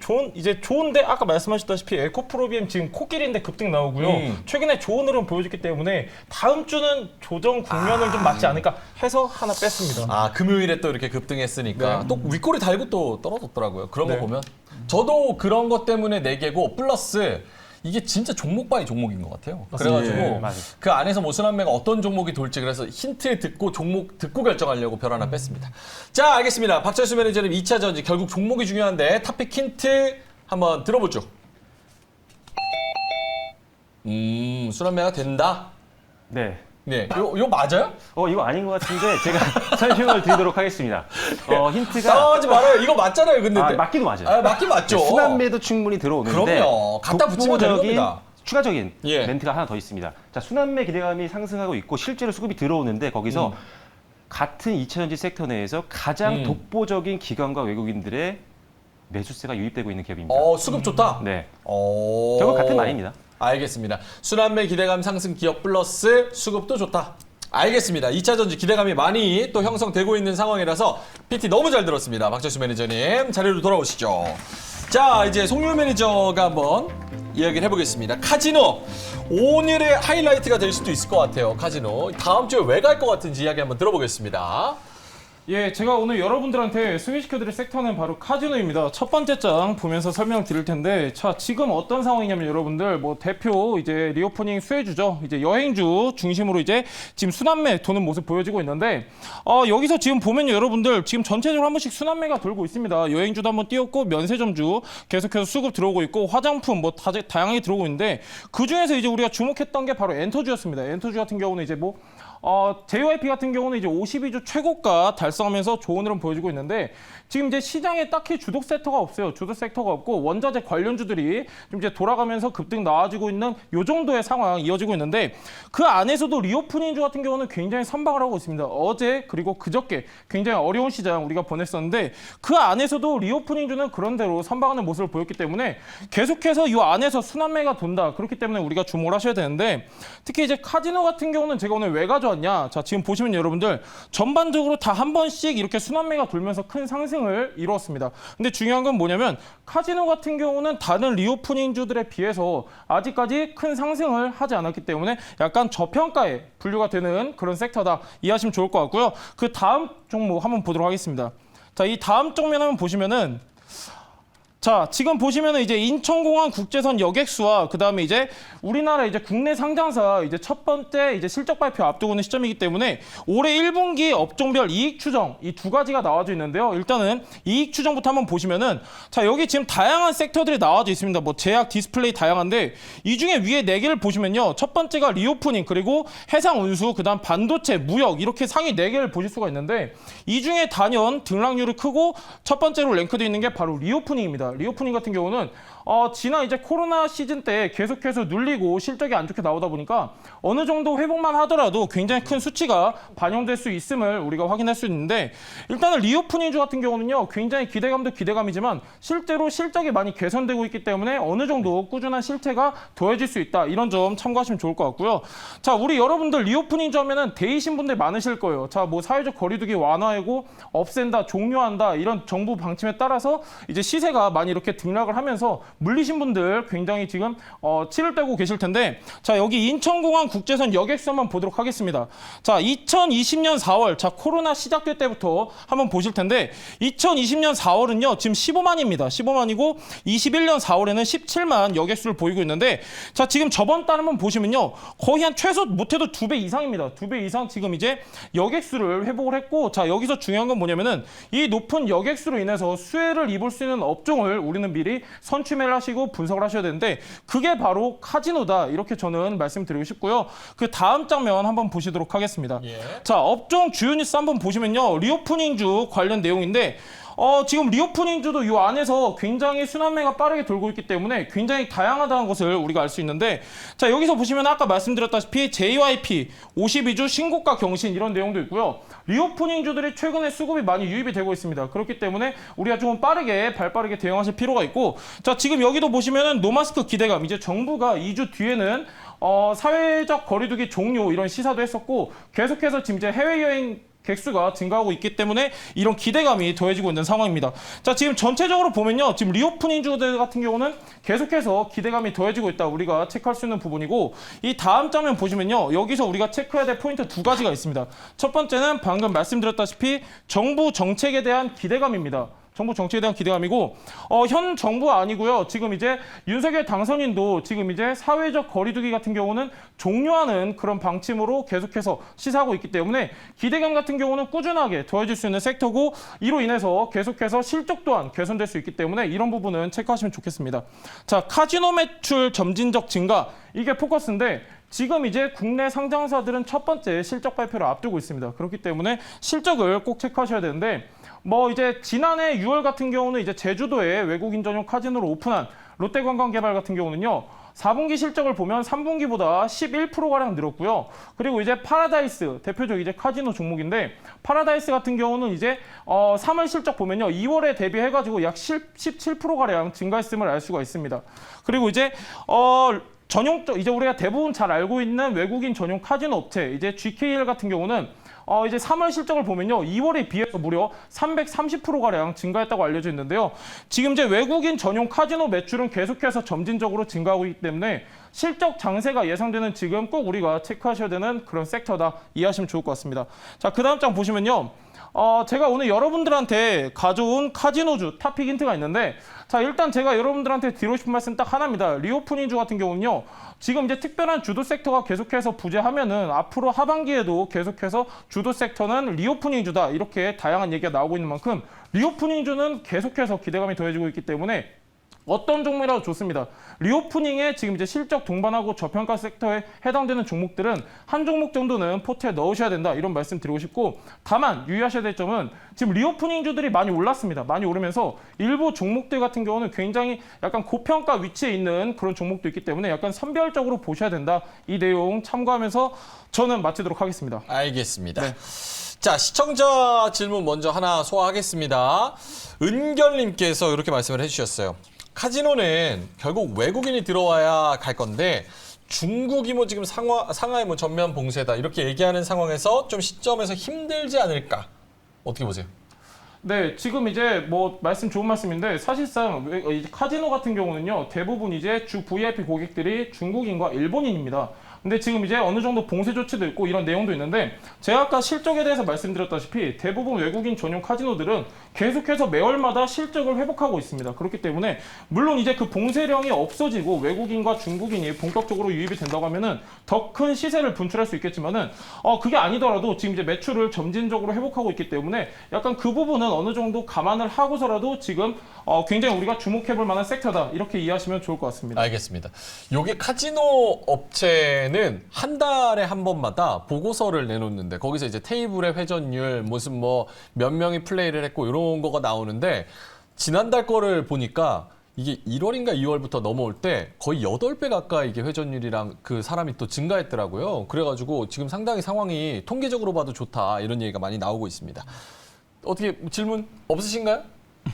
좋은데 아까 말씀하셨다시피 에코프로비엠 지금 코끼리인데 급등 나오고요. 최근에 좋은 흐름 보여줬기 때문에 다음 주는 조정 국면을 좀 맞지 않을까 해서 하나 뺐습니다. 금요일에 또 이렇게 급등했으니까 네. 또 윗꼬리 달고 또 떨어졌더라고요. 그런 네. 거 보면 저도 그런 것 때문에 4개고 플러스 이게 진짜 종목 바이 종목인 것 같아요. 그래가지고 예, 맞아요. 그 안에서 뭐 순환매가 어떤 종목이 돌지 그래서 힌트 듣고 종목 듣고 결정하려고 별 하나 뺐습니다. 자, 알겠습니다. 박철수 매니저님 2차 전지 결국 종목이 중요한데 탑픽 힌트 한번 들어보죠. 순환매가 된다. 네. 네, 요 맞아요? 이거 아닌 것 같은데 제가 설명을 드리도록 하겠습니다. 힌트가 싸우지 말아요. 이거 맞잖아요. 근데 맞기도 맞아요. 맞긴 맞죠. 순환매도 충분히 들어오는데 그럼요. 갖다 붙이면 되는 독보적인 겁니다. 추가적인 예. 멘트가 하나 더 있습니다. 자, 순환매 기대감이 상승하고 있고 실제로 수급이 들어오는데 거기서 같은 2차전지 섹터 내에서 가장 독보적인 기관과 외국인들의 매수세가 유입되고 있는 기업입니다. 수급 좋다. 네, 오. 결국 같은 말입니다. 알겠습니다. 순환매 기대감 상승 기업 플러스 수급도 좋다. 알겠습니다. 2차 전지 기대감이 많이 또 형성되고 있는 상황이라서 PT 너무 잘 들었습니다. 박철수 매니저님 자리로 돌아오시죠. 자, 이제 송유 매니저가 한번 이야기를 해보겠습니다. 카지노 오늘의 하이라이트가 될 수도 있을 것 같아요. 카지노 다음 주에 왜 갈 것 같은지 이야기 한번 들어보겠습니다. 예, 제가 오늘 여러분들한테 소개시켜드릴 섹터는 바로 카지노입니다. 첫 번째 장 보면서 설명을 드릴 텐데, 자, 지금 어떤 상황이냐면 여러분들, 대표 이제 리오프닝 수혜주죠. 이제 여행주 중심으로 이제 지금 순환매 도는 모습 보여지고 있는데, 여기서 지금 보면 여러분들 지금 전체적으로 한 번씩 순환매가 돌고 있습니다. 여행주도 한번 띄웠고, 면세점주 계속해서 수급 들어오고 있고, 화장품 다양하게 들어오고 있는데, 그 중에서 이제 우리가 주목했던 게 바로 엔터주였습니다. 엔터주 같은 경우는 이제 JYP 같은 경우는 이제 52주 최고가 달성하면서 좋은 흐름 보여주고 있는데 지금 이제 시장에 딱히 주독 섹터가 없어요. 주독 섹터가 없고 원자재 관련주들이 좀 이제 돌아가면서 급등 나와지고 있는 요 정도의 상황 이어지고 있는데 그 안에서도 리오프닝주 같은 경우는 굉장히 선방을 하고 있습니다. 어제 그리고 그저께 굉장히 어려운 시장 우리가 보냈었는데 그 안에서도 리오프닝주는 그런 대로 선방하는 모습을 보였기 때문에 계속해서 이 안에서 순환매가 돈다. 그렇기 때문에 우리가 주목을 하셔야 되는데 특히 이제 카지노 같은 경우는 제가 오늘 왜 가져왔냐. 자, 지금 보시면 여러분들 전반적으로 다 한 번씩 이렇게 순환매가 돌면서 큰 상승을 이루었습니다. 근데 중요한 건 뭐냐면 카지노 같은 경우는 다른 리오프닝주들에 비해서 아직까지 큰 상승을 하지 않았기 때문에 약간 저평가에 분류가 되는 그런 섹터다. 이해하시면 좋을 것 같고요. 그 다음 종목 한번 보도록 하겠습니다. 자, 이 다음 쪽면 한번 보시면은 자, 지금 보시면은 이제 인천공항 국제선 여객수와 그다음에 이제 우리나라 이제 국내 상장사 이제 첫 번째 이제 실적 발표 앞두고 있는 시점이기 때문에 올해 1분기 업종별 이익 추정 이 두 가지가 나와져 있는데요. 일단은 이익 추정부터 한번 보시면은 자, 여기 지금 다양한 섹터들이 나와져 있습니다. 제약, 디스플레이 다양한데 이 중에 위에 4개를 보시면요. 첫 번째가 리오프닝 그리고 해상 운수, 그다음 반도체, 무역 이렇게 상위 4개를 보실 수가 있는데 이 중에 단연 등락률이 크고 첫 번째로 랭크되어 있는 게 바로 리오프닝입니다. 리오프닝 같은 경우는 지난 이제 코로나 시즌 때 계속해서 눌리고 실적이 안 좋게 나오다 보니까 어느 정도 회복만 하더라도 굉장히 큰 수치가 반영될 수 있음을 우리가 확인할 수 있는데 일단은 리오프닝주 같은 경우는요 굉장히 기대감도 기대감이지만 실제로 실적이 많이 개선되고 있기 때문에 어느 정도 꾸준한 실태가 더해질 수 있다 이런 점 참고하시면 좋을 것 같고요. 자, 우리 여러분들 리오프닝주 하면은 데이신 분들 많으실 거예요. 자, 사회적 거리두기 완화하고 없앤다, 종료한다 이런 정부 방침에 따라서 이제 시세가 많이 이렇게 등락을 하면서 물리신 분들 굉장히 지금 치를 떼고 계실 텐데 자, 여기 인천공항 국제선 여객수 한번 보도록 하겠습니다. 자, 2020년 4월 자, 코로나 시작될 때부터 한번 보실 텐데 2020년 4월은요 지금 15만입니다. 15만이고 21년 4월에는 17만 여객수를 보이고 있는데 자, 지금 저번 달 한번 보시면요 거의 한 최소 못해도 2배 이상입니다. 2배 이상 지금 이제 여객수를 회복을 했고 자, 여기서 중요한 건 뭐냐면은 이 높은 여객수로 인해서 수혜를 입을 수 있는 업종을 우리는 미리 선취매 판단을 하시고 분석을 하셔야 되는데 그게 바로 카지노다 이렇게 저는 말씀드리고 싶고요. 그 다음 장면 한번 보시도록 하겠습니다. 예. 자, 업종 주요 뉴스 한번 보시면요. 리오프닝주 관련 내용인데 지금 리오프닝주도 이 안에서 굉장히 순환매가 빠르게 돌고 있기 때문에 굉장히 다양하다는 것을 우리가 알 수 있는데 자, 여기서 보시면 아까 말씀드렸다시피 JYP 52주 신고가 경신 이런 내용도 있고요. 리오프닝주들이 최근에 수급이 많이 유입이 되고 있습니다. 그렇기 때문에 우리가 조금 빠르게 발빠르게 대응하실 필요가 있고 자, 지금 여기도 보시면은 노마스크 기대감 이제 정부가 2주 뒤에는 사회적 거리두기 종료 이런 시사도 했었고 계속해서 지금 이제 해외여행 객수가 증가하고 있기 때문에 이런 기대감이 더해지고 있는 상황입니다. 자, 지금 전체적으로 보면요. 지금 리오프닝주들 같은 경우는 계속해서 기대감이 더해지고 있다. 우리가 체크할 수 있는 부분이고 이 다음 장면 보시면요. 여기서 우리가 체크해야 될 포인트 두 가지가 있습니다. 첫 번째는 방금 말씀드렸다시피 정부 정책에 대한 기대감입니다. 정부 정치에 대한 기대감이고 현 정부 아니고요. 지금 이제 윤석열 당선인도 지금 이제 사회적 거리두기 같은 경우는 종료하는 그런 방침으로 계속해서 시사하고 있기 때문에 기대감 같은 경우는 꾸준하게 더해질 수 있는 섹터고 이로 인해서 계속해서 실적 또한 개선될 수 있기 때문에 이런 부분은 체크하시면 좋겠습니다. 자, 카지노 매출 점진적 증가 이게 포커스인데 지금 이제 국내 상장사들은 첫 번째 실적 발표를 앞두고 있습니다. 그렇기 때문에 실적을 꼭 체크하셔야 되는데 이제 지난해 6월 같은 경우는 이제 제주도에 외국인 전용 카지노를 오픈한 롯데관광개발 같은 경우는요. 4분기 실적을 보면 3분기보다 11%가량 늘었고요. 그리고 이제 파라다이스 대표적 이제 카지노 종목인데 파라다이스 같은 경우는 이제 3월 실적 보면요. 2월에 대비해 가지고 약 17%가량 증가했음을 알 수가 있습니다. 그리고 이제 전용적 이제 우리가 대부분 잘 알고 있는 외국인 전용 카지노 업체 이제 GKL 같은 경우는 이제 3월 실적을 보면요. 2월에 비해서 무려 330%가량 증가했다고 알려져 있는데요. 지금 이제 외국인 전용 카지노 매출은 계속해서 점진적으로 증가하고 있기 때문에 실적 장세가 예상되는 지금 꼭 우리가 체크하셔야 되는 그런 섹터다 이해하시면 좋을 것 같습니다. 자, 그 다음 장 보시면요. 제가 오늘 여러분들한테 가져온 카지노주 탑픽 힌트가 있는데 자, 일단 제가 여러분들한테 드리고 싶은 말씀 딱 하나입니다. 리오프닝주 같은 경우는요. 지금 이제 특별한 주도 섹터가 계속해서 부재하면은 앞으로 하반기에도 계속해서 주도 섹터는 리오프닝주다 이렇게 다양한 얘기가 나오고 있는 만큼 리오프닝주는 계속해서 기대감이 더해지고 있기 때문에 어떤 종목이라도 좋습니다. 리오프닝에 지금 이제 실적 동반하고 저평가 섹터에 해당되는 종목들은 한 종목 정도는 포트에 넣으셔야 된다. 이런 말씀 드리고 싶고 다만 유의하셔야 될 점은 지금 리오프닝주들이 많이 올랐습니다. 많이 오르면서 일부 종목들 같은 경우는 굉장히 약간 고평가 위치에 있는 그런 종목도 있기 때문에 약간 선별적으로 보셔야 된다. 이 내용 참고하면서 저는 마치도록 하겠습니다. 알겠습니다. 네. 자, 시청자 질문 먼저 하나 소화하겠습니다. 은결님께서 이렇게 말씀을 해주셨어요. 카지노는 결국 외국인이 들어와야 갈 건데 중국이 뭐 지금 상하이 뭐 전면 봉쇄다 이렇게 얘기하는 상황에서 좀 시점에서 힘들지 않을까? 어떻게 보세요? 네, 지금 이제 말씀 좋은 말씀인데 사실상 이제 카지노 같은 경우는요 대부분 이제 주 VIP 고객들이 중국인과 일본인입니다. 근데 지금 이제 어느 정도 봉쇄 조치도 있고 이런 내용도 있는데 제가 아까 실적에 대해서 말씀드렸다시피 대부분 외국인 전용 카지노들은 계속해서 매월마다 실적을 회복하고 있습니다. 그렇기 때문에 물론 이제 그 봉쇄령이 없어지고 외국인과 중국인이 본격적으로 유입이 된다고 하면은 더 큰 시세를 분출할 수 있겠지만은 그게 아니더라도 지금 이제 매출을 점진적으로 회복하고 있기 때문에 약간 그 부분은 어느 정도 감안을 하고서라도 지금 굉장히 우리가 주목해볼 만한 섹터다 이렇게 이해하시면 좋을 것 같습니다. 알겠습니다. 요게 카지노 업체는 한 달에 한 번마다 보고서를 내놓는데 거기서 이제 테이블의 회전율 무슨 몇 명이 플레이를 했고 이런 거가 나오는데 지난달 거를 보니까 이게 1월인가 2월부터 넘어올 때 거의 8배 가까이 이게 회전율이랑 그 사람이 또 증가했더라고요. 그래가지고 지금 상당히 상황이 통계적으로 봐도 좋다 이런 얘기가 많이 나오고 있습니다. 어떻게 질문 없으신가요?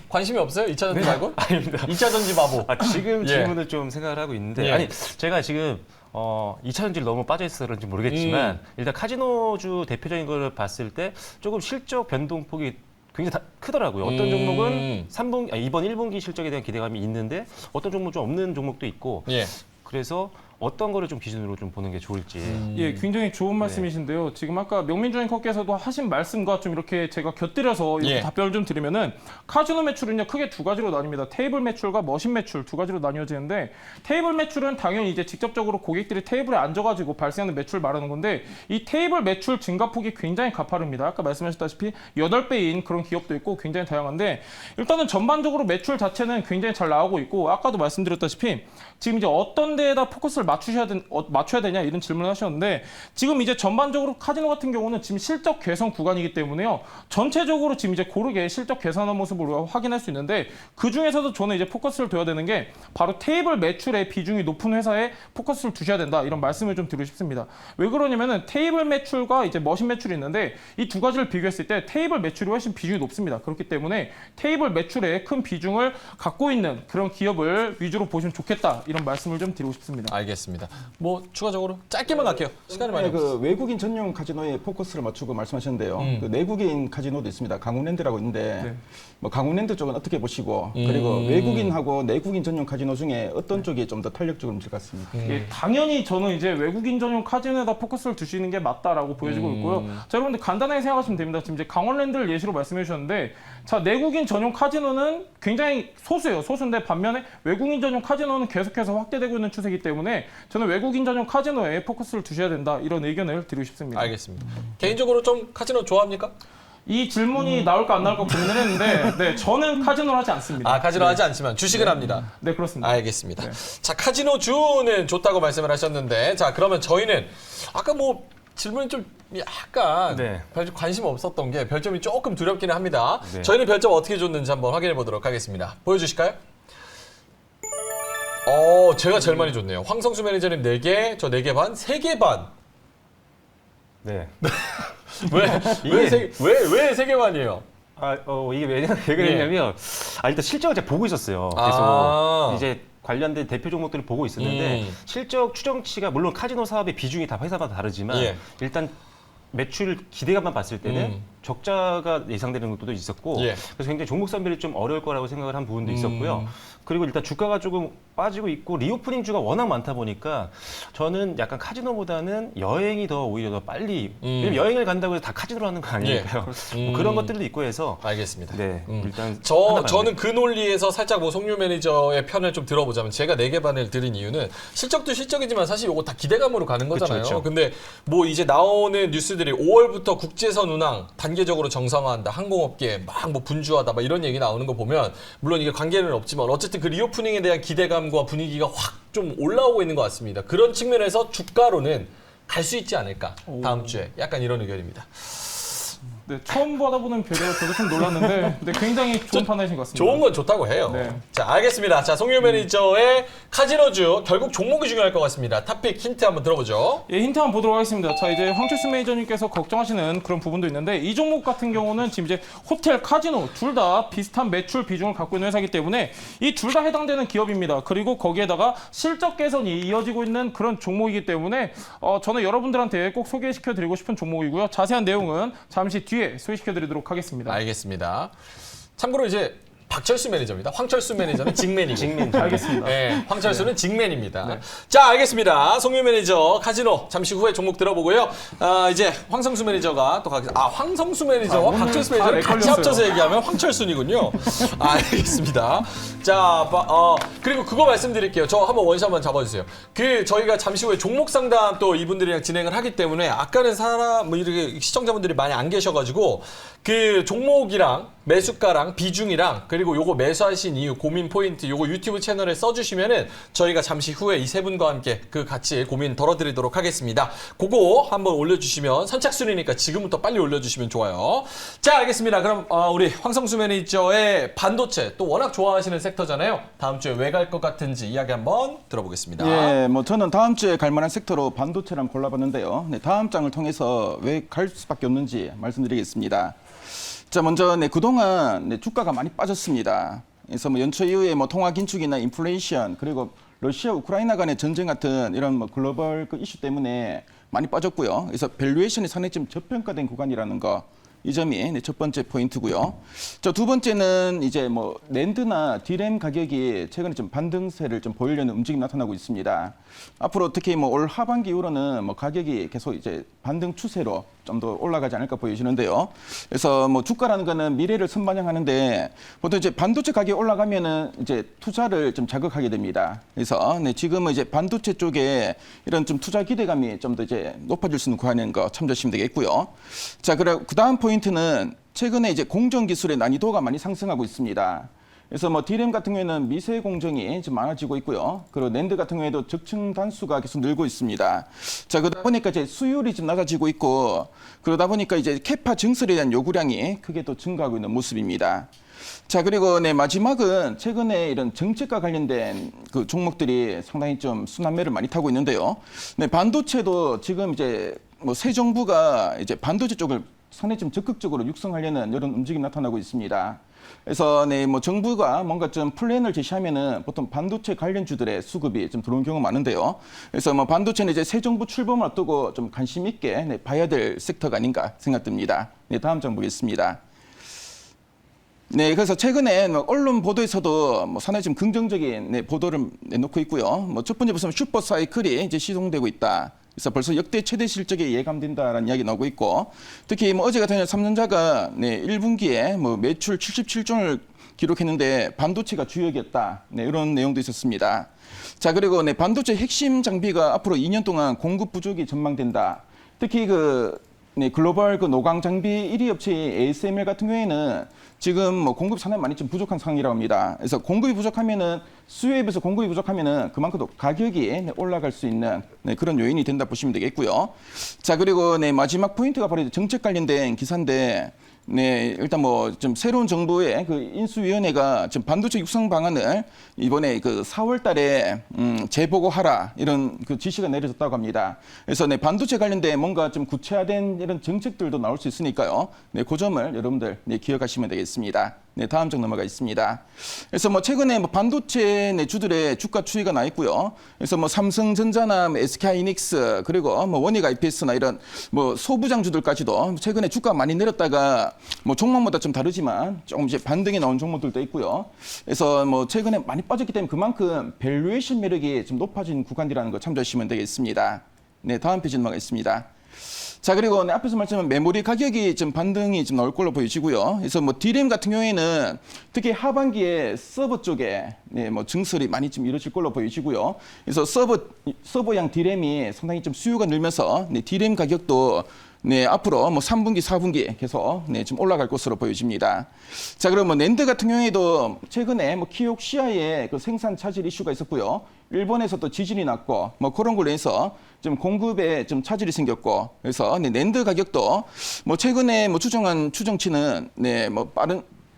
관심이 없어요? 2차 전지 말고? 아닙니다. 2차 전지 바보. 지금 예. 질문을 좀 생각을 하고 있는데 예. 아니 제가 지금 2차 전지를 너무 빠져있어서 그런지 모르겠지만 일단 카지노주 대표적인 걸 봤을 때 조금 실적 변동폭이 굉장히 크더라고요. 어떤 종목은 이번 1분기 실적에 대한 기대감이 있는데 어떤 종목은 좀 없는 종목도 있고 예. 그래서 어떤 거를 좀 기준으로 좀 보는 게 좋을지. 예, 굉장히 좋은 말씀이신데요. 지금 아까 명민주 앵커께서도 하신 말씀과 좀 이렇게 제가 곁들여서 이렇게 예. 답변을 좀 드리면은 카지노 매출은요 크게 두 가지로 나뉩니다. 테이블 매출과 머신 매출 두 가지로 나뉘어지는데 테이블 매출은 당연히 이제 직접적으로 고객들이 테이블에 앉아가지고 발생하는 매출 말하는 건데 이 테이블 매출 증가폭이 굉장히 가파릅니다. 아까 말씀하셨다시피 8배인 그런 기업도 있고 굉장히 다양한데 일단은 전반적으로 매출 자체는 굉장히 잘 나오고 있고 아까도 말씀드렸다시피 지금 이제 어떤 데에다 포커스를 맞춰야 되냐 이런 질문을 하셨는데 지금 이제 전반적으로 카지노 같은 경우는 지금 실적 개선 구간이기 때문에요. 전체적으로 지금 이제 고르게 실적 개선한 모습을 우리가 확인할 수 있는데 그 중에서도 저는 이제 포커스를 둬야 되는 게 바로 테이블 매출의 비중이 높은 회사에 포커스를 두셔야 된다 이런 말씀을 좀 드리고 싶습니다. 왜 그러냐면은 테이블 매출과 이제 머신 매출이 있는데 이 두 가지를 비교했을 때 테이블 매출이 훨씬 비중이 높습니다. 그렇기 때문에 테이블 매출에 큰 비중을 갖고 있는 그런 기업을 위주로 보시면 좋겠다 이런 말씀을 좀 드리고 싶습니다. 알겠습니다. 뭐 추가적으로 짧게만 갈게요. 시간이 많이 없어요. 그 외국인 전용 카지노에 포커스를 맞추고 말씀하셨는데요. 그 내국인 카지노도 있습니다. 강원랜드라고 있는데 네. 뭐 강원랜드 쪽은 어떻게 보시고 그리고 외국인하고 내국인 전용 카지노 중에 어떤 쪽이 좀 더 탄력적으로 움직일 것 같습니까? 예, 당연히 저는 이제 외국인 전용 카지노에다 포커스를 두시는 게 맞다라고 보여지고 있고요. 자, 여러분들 간단하게 생각하시면 됩니다. 지금 이제 강원랜드를 예시로 말씀해 주셨는데, 자, 내국인 전용 카지노는 굉장히 소수예요. 소수인데 반면에 외국인 전용 카지노는 계속해서 확대되고 있는 추세이기 때문에 저는 외국인 전용 카지노에 포커스를 두셔야 된다 이런 의견을 드리고 싶습니다. 알겠습니다. 개인적으로 좀 카지노 좋아합니까? 이 질문이 나올까 안 나올까 고민을 했는데, 네, 저는 카지노를 하지 않습니다. 아, 카지노 하지 않지만 주식을 합니다. 네, 그렇습니다. 알겠습니다. 네. 자, 카지노 주는 좋다고 말씀을 하셨는데, 자, 그러면 저희는 아까 뭐 질문이 좀 약간 네. 별 관심 없었던 게 별점이 조금 두렵기는 합니다. 네. 저희는 별점 어떻게 줬는지 한번 확인해 보도록 하겠습니다. 보여주실까요? 제가 제일 많이 줬네요. 황성수 매니저님 4개, 저 4개 반, 3개 반. 네. 왜 3개 반이에요? 이게 왜 그랬냐면, 일단 실적을 제가 보고 있었어요. 그래서 이제 관련된 대표 종목들을 보고 있었는데, 실적 추정치가 물론 카지노 사업의 비중이 다 회사마다 다르지만, 예. 일단 매출 기대감만 봤을 때는 적자가 예상되는 것도 있었고, 예. 그래서 굉장히 종목 선별이 좀 어려울 거라고 생각을 한 부분도 있었고요. 그리고 일단 주가가 조금 빠지고 있고 리오프닝 주가 워낙 많다 보니까 저는 약간 카지노보다는 여행이 더 오히려 더 빨리 왜냐면 여행을 간다고 해서 다 카지노로 하는 거 아니니까요. 뭐 그런 것들도 있고 해서 알겠습니다. 네, 일단 저는 그 논리에서 살짝 뭐 송유 매니저의 편을 좀 들어보자면 제가 4개 반을 드린 이유는 실적도 실적이지만 사실 이거 다 기대감으로 가는 거잖아요. 그쵸. 근데 뭐 이제 나오는 뉴스들이 5월부터 국제선 운항 단계적으로 정상화한다. 항공업계 막 뭐 분주하다. 막 이런 얘기 나오는 거 보면 물론 이게 관계는 없지만 어쨌든 그 리오프닝에 대한 기대감과 분위기가 확 좀 올라오고 있는 것 같습니다. 그런 측면에서 주가로는 갈 수 있지 않을까. 다음 주에 약간 이런 의견입니다. 네, 처음 받아보는 별이라 저도 좀 놀랐는데, 네, 굉장히 좋은 판단이신 것 같습니다. 좋은 건 좋다고 해요. 네. 자, 알겠습니다. 자, 송유 매니저의 카지노주 결국 종목이 중요할 것 같습니다. 탑픽 힌트 한번 들어보죠. 예, 힌트 한번 보도록 하겠습니다. 자, 이제 황철수 매니저님께서 걱정하시는 그런 부분도 있는데 이 종목 같은 경우는 지금 이제 호텔, 카지노 둘 다 비슷한 매출 비중을 갖고 있는 회사이기 때문에 이 둘 다 해당되는 기업입니다. 그리고 거기에다가 실적 개선이 이어지고 있는 그런 종목이기 때문에 저는 여러분들한테 꼭 소개시켜드리고 싶은 종목이고요. 자세한 내용은 잠시 뒤에 소개시켜드리도록 하겠습니다. 알겠습니다. 참고로 이제 박철수 매니저입니다. 황철수 매니저는 직맨이고. 알겠습니다. 네, 황철수는 직맨입니다. 자, 알겠습니다. 송유 매니저 카지노 잠시 후에 종목 들어보고요. 이제 황성수 매니저가 또 가겠습니다. 황성수 매니저와 오늘 박철수 다 매니저를 같이 헷갈렸어요. 합쳐서 얘기하면 황철순이군요. 알겠습니다. 자, 그리고 그거 말씀드릴게요. 저 한번 원샷만 잡아주세요. 저희가 잠시 후에 종목 상담 또 이분들이랑 진행을 하기 때문에 아까는 뭐 이렇게 시청자분들이 많이 안 계셔가지고 그 종목이랑 매수가랑 비중이랑 그리고 요거 매수하신 이유 고민 포인트 요거 유튜브 채널에 써주시면은 저희가 잠시 후에 이 세 분과 함께 그 같이 고민 덜어드리도록 하겠습니다. 그거 한번 올려주시면 선착순이니까 지금부터 빨리 올려주시면 좋아요. 자, 알겠습니다. 그럼 우리 황성수 매니저의 반도체 또 워낙 좋아하시는 섹터잖아요. 다음 주에 왜 갈 것 같은지 이야기 한번 들어보겠습니다. 예, 뭐 저는 다음 주에 갈 만한 섹터로 반도체를 골라봤는데요. 네, 다음 장을 통해서 왜 갈 수밖에 없는지 말씀드리겠습니다. 자, 먼저 그동안 주가가 많이 빠졌습니다. 그래서 뭐 연초 이후에 뭐 통화 긴축이나 인플레이션 그리고 러시아 우크라이나 간의 전쟁 같은 이런 뭐 글로벌 이슈 때문에 많이 빠졌고요. 그래서 밸류에이션이 상당히 좀 저평가된 구간이라는 거 이 점이 네, 첫 번째 포인트고요. 자, 두 번째는 이제 뭐 낸드나 디램 가격이 최근에 좀 반등세를 좀 보이려는 움직임이 나타나고 있습니다. 앞으로 특히 뭐 올 하반기 이후로는 뭐 가격이 계속 이제 반등 추세로 좀 더 올라가지 않을까 보여지는데요. 그래서 뭐 주가라는 거는 미래를 선반영하는데 보통 이제 반도체 가격이 올라가면은 이제 투자를 좀 자극하게 됩니다. 그래서 네, 지금은 이제 반도체 쪽에 이런 좀 투자 기대감이 좀 더 이제 높아질 수 있는 구간인 거 참조하시면 되겠고요. 자, 그리고 그 다음 포인트는 최근에 이제 공정 기술의 난이도가 많이 상승하고 있습니다. 그래서 뭐 디램 같은 경우에는 미세 공정이 좀 많아지고 있고요. 그리고 낸드 같은 경우에도 적층 단수가 계속 늘고 있습니다. 자, 그러다 보니까 이제 수율이 좀 낮아지고 있고 그러다 보니까 이제 캐파 증설에 대한 요구량이 크게 또 증가하고 있는 모습입니다. 자, 그리고 네, 마지막은 최근에 이런 정책과 관련된 그 종목들이 상당히 좀 순환매를 많이 타고 있는데요. 네, 반도체도 지금 이제 뭐 새 정부가 이제 반도체 쪽을 상당히 좀 적극적으로 육성하려는 이런 움직임이 나타나고 있습니다. 그래서 네, 뭐 정부가 뭔가 좀 플랜을 제시하면은 보통 반도체 관련주들의 수급이 좀 들어오는 경우가 많은데요. 그래서 뭐 반도체는 이제 새 정부 출범을 앞두고 좀 관심 있게 네, 봐야 될 섹터가 아닌가 생각됩니다. 네, 다음 장 보겠습니다. 네, 그래서 최근에 뭐 언론 보도에서도 뭐 상당히 좀 긍정적인 네, 보도를 내놓고 있고요. 뭐 첫 번째 보시면 슈퍼 사이클이 이제 시동되고 있다. 그래서 벌써 역대 최대 실적이 예감된다라는 이야기 나오고 있고, 특히 뭐 어제 같은 경우 삼성전자가 네, 1분기에 뭐 매출 77조 원을 기록했는데 반도체가 주역이었다. 네, 이런 내용도 있었습니다. 자, 그리고 네, 반도체 핵심 장비가 앞으로 2년 동안 공급 부족이 전망된다. 특히 네, 글로벌 노광 장비 1위 업체 ASML 같은 경우에는 지금 뭐 공급 상당히 많이 좀 부족한 상황이라고 합니다. 그래서 공급이 부족하면은 수요에 비해서 공급이 부족하면은 그만큼 또 가격이 네, 올라갈 수 있는 네, 그런 요인이 된다 보시면 되겠고요. 자, 그리고 네, 마지막 포인트가 바로 정책 관련된 기사인데, 네, 일단 뭐 좀 새로운 정부의 그 인수위원회가 지금 반도체 육성 방안을 이번에 그 4월달에 재보고하라 이런 그 지시가 내려졌다고 합니다. 그래서 네, 반도체 관련된 뭔가 좀 구체화된 이런 정책들도 나올 수 있으니까요. 네, 그 점을 여러분들 네, 기억하시면 되겠습니다. 네, 다음 장 넘어가 있습니다. 그래서 뭐 최근에 뭐 반도체 네, 주들의 주가 추이가 나 있고요. 그래서 뭐 삼성전자나 SK하이닉스 그리고 뭐 원익 IPS나 이런 뭐 소부장주들까지도 최근에 주가 많이 내렸다가 뭐 종목마다 좀 다르지만 조금 이제 반등이 나온 종목들도 있고요. 그래서 뭐 최근에 많이 빠졌기 때문에 그만큼 밸류에이션 매력이 좀 높아진 구간이라는 거 참조하시면 되겠습니다. 네, 다음 페이지 넘어가겠습니다. 자, 그리고 네, 앞에서 말씀한 메모리 가격이 좀 반등이 좀 나올 걸로 보여지고요. 그래서 뭐 디램 같은 경우에는 특히 하반기에 서버 쪽에 네, 뭐 증설이 많이 좀 이루어질 걸로 보여지고요. 그래서 서버양 디램이 상당히 좀 수요가 늘면서 네, 디램 가격도 네, 앞으로 뭐 3분기, 4분기 계속 네, 좀 올라갈 것으로 보여집니다. 자, 그럼 뭐 낸드 같은 경우에도 최근에 뭐 키옥시아의 그 생산 차질 이슈가 있었고요. 일본에서도 지진이 났고 뭐 그런 걸로 해서 좀 공급에 좀 차질이 생겼고, 그래서 네, 낸드 가격도 뭐 최근에 뭐 추정한 추정치는 네, 뭐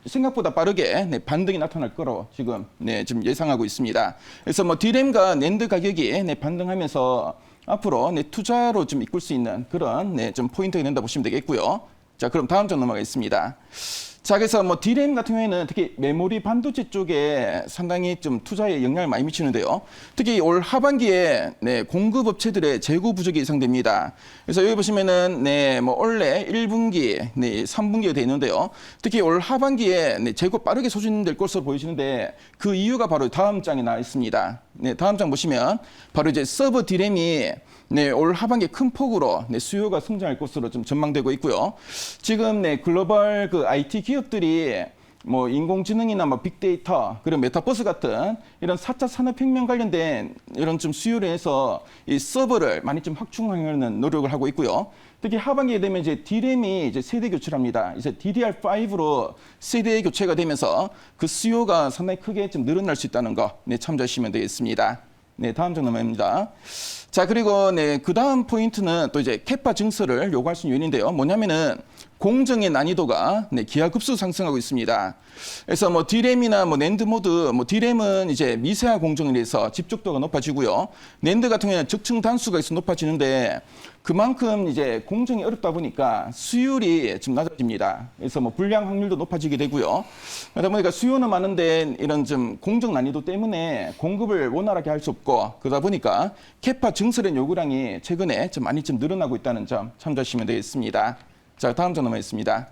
생각보다 빠르게 네, 반등이 나타날 거로 지금 네, 좀 예상하고 있습니다. 그래서 뭐 디램과 낸드 가격이 네, 반등하면서 앞으로 네, 투자로 좀 이끌 수 있는 그런 네, 좀 포인트가 된다 보시면 되겠고요. 자, 그럼 다음 장 넘어가겠습니다. 자, 그래서 뭐 디램 같은 경우에는 특히 메모리 반도체 쪽에 상당히 좀 투자에 영향을 많이 미치는데요. 특히 올 하반기에 네, 공급 업체들의 재고 부족이 예상됩니다. 그래서 여기 보시면은 네, 뭐 원래 1분기, 네, 3분기가 되어 있는데요. 특히 올 하반기에 네, 재고 빠르게 소진될 것으로 보이시는데 그 이유가 바로 다음 장에 나와 있습니다. 네, 다음 장 보시면 바로 이제 서버 디램이 네, 올 하반기 큰 폭으로 네, 수요가 성장할 것으로 좀 전망되고 있고요. 지금 네, 글로벌 그 IT 기업들이 뭐 인공지능이나 뭐 빅데이터 그리고 메타버스 같은 이런 4차 산업혁명 관련된 이런 좀 수요를 해서 이 서버를 많이 좀 확충하려는 노력을 하고 있고요. 특히 하반기에 되면 이제 디램이 이제 세대 교체를 합니다. 이제 DDR5로 세대 교체가 되면서 그 수요가 상당히 크게 좀 늘어날 수 있다는 거 네, 참조하시면 되겠습니다. 네, 다음 장 넘어갑니다. 자, 그리고 네, 그 다음 포인트는 또 이제 캐파 증설을 요구할 수 있는 요인인데요. 뭐냐면은 공정의 난이도가 네, 기하급수 상승하고 있습니다. 그래서 뭐 디램이나 뭐 낸드 모드, 뭐 디램은 이제 미세화 공정에 대해서 집중도가 높아지고요. 낸드 같은 경우에는 적층 단수가 있어 높아지는데 그만큼 이제 공정이 어렵다 보니까 수율이 좀 낮아집니다. 그래서 뭐 불량 확률도 높아지게 되고요. 그러다 보니까 수요는 많은데 이런 좀 공정 난이도 때문에 공급을 원활하게 할 수 없고, 그러다 보니까 캐파 증설의 요구량이 최근에 좀 많이 좀 늘어나고 있다는 점 참조하시면 되겠습니다. 자, 다음 장 넘어있습니다.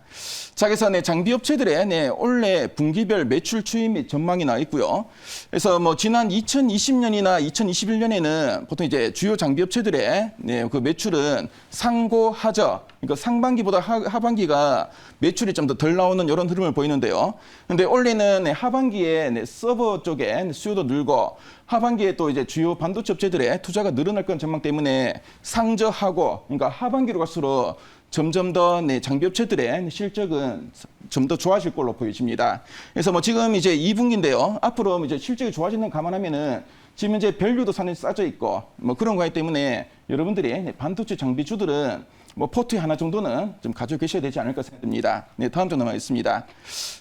자, 그래서 장비 업체들의 올해 분기별 매출 추이 및 전망이 나와 있고요. 그래서 뭐 지난 2020년이나 2021년에는 보통 이제 주요 장비 업체들의 그 매출은 상고 하저, 그러니까 상반기보다 하반기가 매출이 좀 더 덜 나오는 이런 흐름을 보이는데요. 근데 올해는 하반기에 서버 쪽에 수요도 늘고 하반기에 또 이제 주요 반도체 업체들의 투자가 늘어날 건 전망 때문에 상저하고, 그러니까 하반기로 갈수록 점점 더 장비 업체들의 실적은 좀 더 좋아질 걸로 보여집니다. 그래서 뭐 지금 이제 2분기인데요. 앞으로 이제 실적이 좋아지는 거 감안하면은 지금 이제 밸류도 상당히 싸져 있고 뭐 그런 거기 때문에 여러분들이 반도체 장비주들은 뭐 포트에 하나 정도는 좀 가지고 계셔야 되지 않을까 생각됩니다. 네, 다음 장 넘어가겠습니다.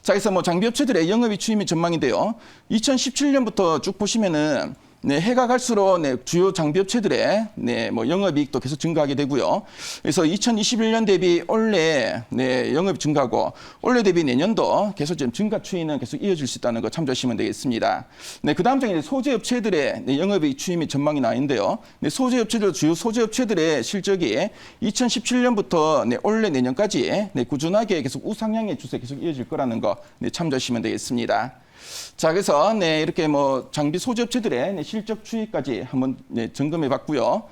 자, 그래서 뭐 장비 업체들의 영업이익 추이 및 전망인데요. 2017년부터 쭉 보시면은 해가 갈수록 주요 장비 업체들의 뭐 영업이익도 계속 증가하게 되고요. 그래서 2021년 대비 올해 영업이 증가하고 올해 대비 내년도 계속 좀 증가 추이는 계속 이어질 수 있다는 거 참조하시면 되겠습니다. 그 다음 장에 소재 업체들의 영업이익 추이 및 전망이 나와 있는데요. 소재 업체들 주요 소재 업체들의 실적이 2017년부터 올해 내년까지 꾸준하게 계속 우상향의 추세 계속 이어질 거라는 거 참조하시면 되겠습니다. 자, 그래서 이렇게 뭐 장비 소재 업체들의 실적 추이까지 한번 점검해 봤고요.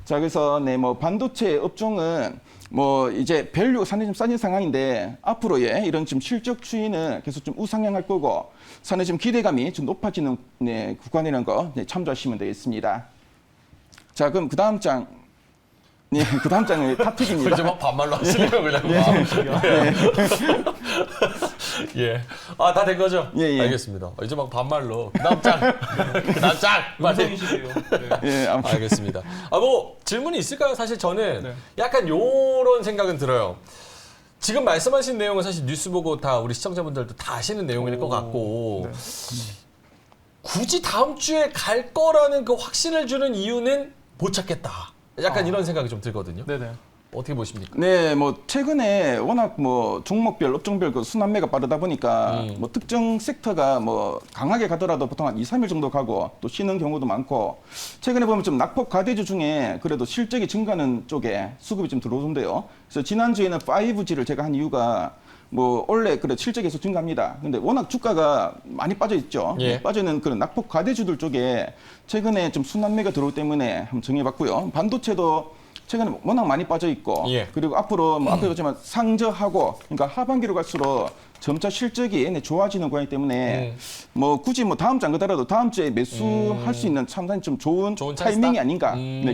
자, 그래서 뭐 반도체 업종은 뭐 이제 밸류가 상당히 좀 싸진 상황인데 앞으로의 이런 지금 실적 추이는 계속 좀 우상향할 거고 상당히 좀 기대감이 좀 높아지는 구간이라는 거 참조하시면 되겠습니다. 자, 그럼 그 다음 장. 네, 그 다음 장은 탑픽입니다. 이제 막 반말로 하시네요, 그냥. 예. 아, 다 된 거죠? 예, 예. 알겠습니다. 이제 막 반말로. 그 다음 장! 그 다음 장! 빨리. 음성이시대요. 네. 예, 아무튼 알겠습니다. 아, 뭐, 질문이 있을까요? 사실 저는 네. 약간 요런 생각은 들어요. 지금 말씀하신 내용은 사실 뉴스 보고 다 우리 시청자분들도 다 아시는 내용일 것 같고, 네. 굳이 다음 주에 갈 거라는 그 확신을 주는 이유는 못 찾겠다. 약간 이런 생각이 좀 들거든요. 네네. 어떻게 보십니까? 네, 뭐 최근에 워낙 뭐 종목별, 업종별 그 순환매가 빠르다 보니까 뭐 특정 섹터가 뭐 강하게 가더라도 보통 한 2, 3일 정도 가고 또 쉬는 경우도 많고 최근에 보면 좀 낙폭 과대주 중에 그래도 실적이 증가하는 쪽에 수급이 좀 들어오던데요. 그래서 지난주에는 5G를 제가 한 이유가 뭐 원래 그래 실적이 계속 증가합니다. 근데 워낙 주가가 많이 빠져 있죠. 예. 빠져 있는 그런 낙폭 과대주들 쪽에 최근에 좀 순환매가 들어올 때문에 한번 정해봤고요. 반도체도 최근에 워낙 많이 빠져 있고 예. 그리고 앞으로 뭐 앞에 보지만 상저하고 그러니까 하반기로 갈수록 점차 실적이 좋아지는 거이기 때문에 뭐 굳이 뭐 다음 주 안 가더라도 다음 주에 매수할 수 있는 상당히 좀 좋은 좋은 타이밍이 찬스다? 아닌가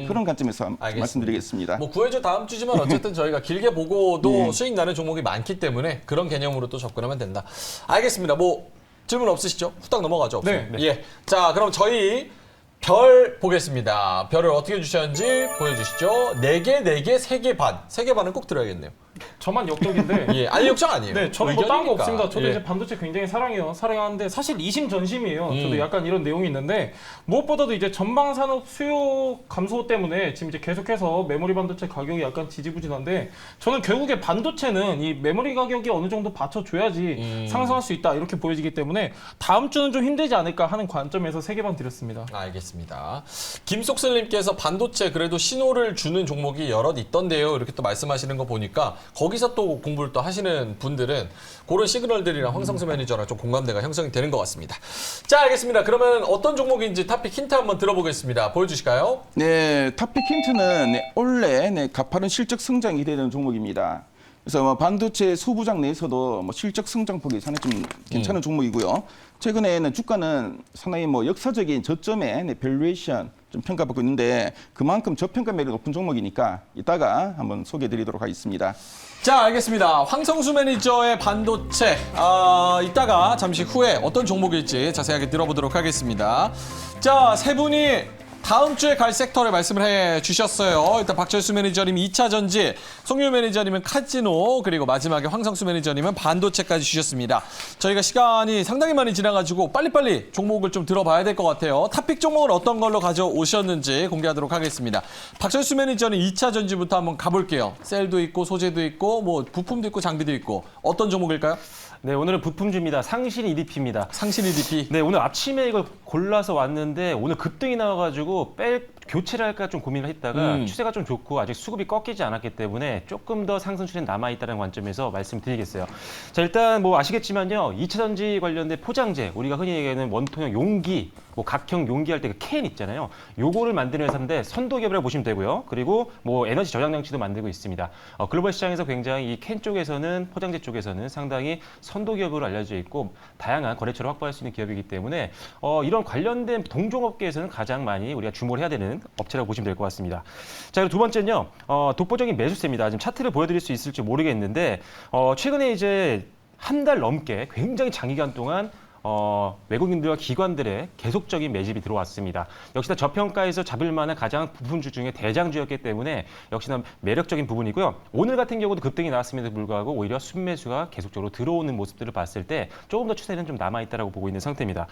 그런 관점에서 알겠습니다. 말씀드리겠습니다. 뭐 구해줘 다음 주지만 어쨌든 저희가 길게 보고도 수익 나는 종목이 많기 때문에 그런 개념으로 또 접근하면 된다. 알겠습니다. 뭐 질문 없으시죠? 후딱 넘어가죠. 네. 예. 자, 그럼 저희 별 보겠습니다. 별을 어떻게 주셨는지 보여주시죠. 4개, 4개, 3개 반. 3개 반은 꼭 들어야겠네요. 저만 역적인데. 예, 아니 역정 아니에요. 네, 저는 뭐 딴 거 의견이니까. 없습니다. 저도 예. 이제 반도체 굉장히 사랑하는데 사실 이심전심이에요. 저도 약간 이런 내용이 있는데 무엇보다도 이제 전방 산업 수요 감소 때문에 지금 이제 계속해서 메모리 반도체 가격이 약간 지지부진한데 저는 결국에 반도체는 이 메모리 가격이 어느 정도 받쳐줘야지 상승할 수 있다 이렇게 보여지기 때문에 다음 주는 좀 힘들지 않을까 하는 관점에서 3개 반 드렸습니다. 알겠습니다. 김속슬님께서 반도체 그래도 신호를 주는 종목이 여럿 있던데요. 이렇게 또 말씀하시는 거 보니까 거기서 또 공부를 또 하시는 분들은 그런 시그널들이랑 황성수 매니저랑 좀 공감대가 형성이 되는 것 같습니다. 자, 알겠습니다. 그러면 어떤 종목인지 탑픽 힌트 한번 들어보겠습니다. 보여주실까요? 네, 탑픽 힌트는 올해 가파른 실적 성장이 기대되는 종목입니다. 그래서 뭐 반도체 소부장 내에서도 뭐 실적 성장폭이 상당히 좀 괜찮은 종목이고요. 최근에는 주가는 상당히 뭐 역사적인 저점의 밸류에이션 좀 평가받고 있는데 그만큼 저평가 매력이 높은 종목이니까 이따가 한번 소개해드리도록 하겠습니다. 자, 알겠습니다. 황성수 매니저의 반도체. 이따가 잠시 후에 어떤 종목일지 자세하게 들어보도록 하겠습니다. 자, 세 분이 다음 주에 갈 섹터를 말씀을 해 주셨어요. 일단 박철수 매니저님 2차 전지, 송유 매니저님은 카지노, 그리고 마지막에 황성수 매니저님은 반도체까지 주셨습니다. 저희가 시간이 상당히 많이 지나가지고 빨리빨리 종목을 좀 들어봐야 될 것 같아요. 탑픽 종목은 어떤 걸로 가져오셨는지 공개하도록 하겠습니다. 박철수 매니저는 2차 전지부터 한번 가볼게요. 셀도 있고 소재도 있고 뭐 부품도 있고 장비도 있고 어떤 종목일까요? 네, 오늘은 부품주입니다. 상신 EDP입니다. 상신 EDP. 네, 오늘 아침에 이걸 골라서 왔는데 오늘 급등이 나와가지고 교체를 할까 좀 고민을 했다가 음. 추세가 좀 좋고 아직 수급이 꺾이지 않았기 때문에 조금 더 상승 추세는 남아있다는 관점에서 말씀드리겠어요. 자, 일단 뭐 아시겠지만요. 2차 전지 관련된 포장재, 우리가 흔히 얘기하는 원통형 용기, 뭐 각형 용기 할 때 그 캔 있잖아요. 요거를 만드는 회사인데 선도기업이라고 보시면 되고요. 그리고 뭐 에너지 저장 장치도 만들고 있습니다. 글로벌 시장에서 굉장히 이 캔 쪽에서는, 포장재 쪽에서는 상당히 선도기업으로 알려져 있고 다양한 거래처를 확보할 수 있는 기업이기 때문에 이런 관련된 동종업계에서는 가장 많이 우리가 주목을 해야 되는 업체라고 보시면 될 것 같습니다. 자, 그리고 두 번째는요. 독보적인 매수세입니다. 지금 차트를 보여드릴 수 있을지 모르겠는데 최근에 이제 한 달 넘게 굉장히 장기간 동안 외국인들과 기관들의 계속적인 매집이 들어왔습니다. 역시나 저평가에서 잡을 만한 가장 부분주 중에 대장주였기 때문에 역시나 매력적인 부분이고요. 오늘 같은 경우도 급등이 나왔음에도 불구하고 오히려 순매수가 계속적으로 들어오는 모습들을 봤을 때 조금 더 추세는 좀 남아있다고 보고 있는 상태입니다.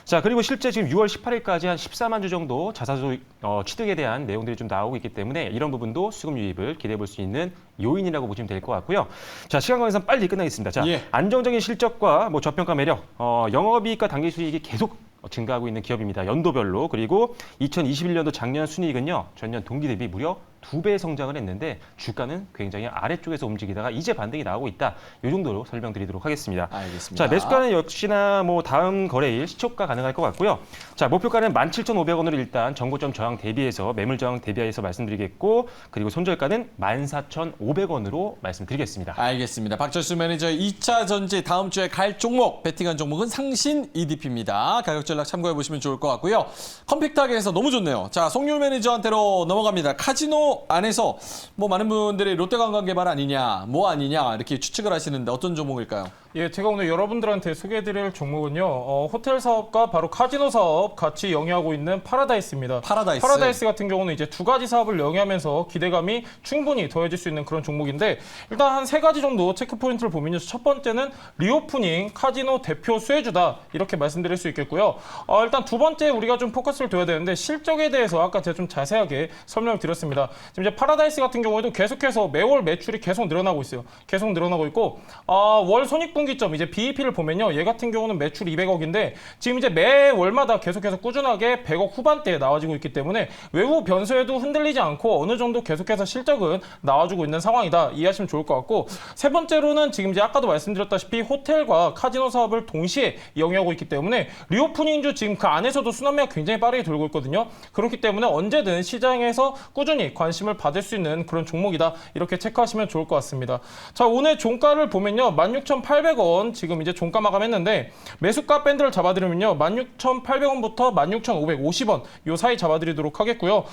자, 그리고 실제 지금 6월 18일까지 한 14만 주 정도 자사주 취득에 대한 내용들이 좀 나오고 있기 때문에 이런 부분도 수급 유입을 기대해 볼 수 있는 요인이라고 보시면 될 것 같고요. 자, 시간 관계상 빨리 끝나겠습니다. 자, 예. 안정적인 실적과 뭐 저평가 매력, 영업이익과 당기수익이 계속 증가하고 있는 기업입니다. 연도별로. 그리고 2021년도 작년 순이익은요. 전년 동기 대비 무려 2배 성장을 했는데 주가는 굉장히 아래쪽에서 움직이다가 이제 반등이 나오고 있다. 이 정도로 설명드리도록 하겠습니다. 알겠습니다. 자, 매수가는 역시나 뭐 다음 거래일 시초가 가능할 것 같고요. 자, 목표가는 17,500원으로 일단 정고점 저항 대비해서 매물 저항 대비해서 말씀드리겠고 그리고 손절가는 14,500원으로 말씀드리겠습니다. 알겠습니다. 박철수 매니저의 2차 전지 다음 주에 갈 종목, 베팅한 종목은 상신 EDP입니다. 가격 전략 참고해 보시면 좋을 것 같고요. 컴팩트하게 해서 너무 좋네요. 자, 송률 매니저한테로 넘어갑니다. 카지노 안에서 뭐 많은 분들이 롯데관광개발 아니냐, 뭐 아니냐 이렇게 추측을 하시는데 어떤 종목일까요? 예, 제가 오늘 여러분들한테 소개해드릴 종목은요, 호텔 사업과 바로 카지노 사업 같이 영위하고 있는 파라다이스입니다. 파라다이스. 같은 경우는 이제 두 가지 사업을 영위하면서 기대감이 충분히 더해질 수 있는 그런 종목인데 일단 한 세 가지 정도 체크 포인트를 보면요. 첫 번째는 리오프닝 카지노 대표 수혜주다 이렇게 말씀드릴 수 있겠고요. 일단 두 번째 우리가 좀 포커스를 둬야 되는데 실적에 대해서 아까 제가 좀 자세하게 설명을 드렸습니다. 지금 이제 파라다이스 같은 경우에도 계속해서 매월 매출이 계속 늘어나고 있어요. 계속 늘어나고 있고 월 손익분기점 이제 BEP를 보면요. 얘 같은 경우는 매출 200억인데 지금 이제 매월마다 계속해서 꾸준하게 100억 후반대에 나와지고 있기 때문에 외부 변수에도 흔들리지 않고 어느 정도 계속해서 실적은 나와주고 있는 상황이다. 이해하시면 좋을 것 같고 세 번째로는 지금 이제 아까도 말씀드렸다시피 호텔과 카지노 사업을 동시에 영위하고 있기 때문에 리오프닝주 지금 그 안에서도 순환매가 굉장히 빠르게 돌고 있거든요. 그렇기 때문에 언제든 시장에서 꾸준히 관심을 받을 수 있는 그런 종목이다. 이렇게 체크하시면 좋을 것 같습니다. 자, 오늘 종가를 보면요. 16,800원 지금 이제 종가 마감했는데 매수가 밴드를 잡아드리면요. 16,800원부터 16,550원 요 사이 잡아드리도록 하겠고요.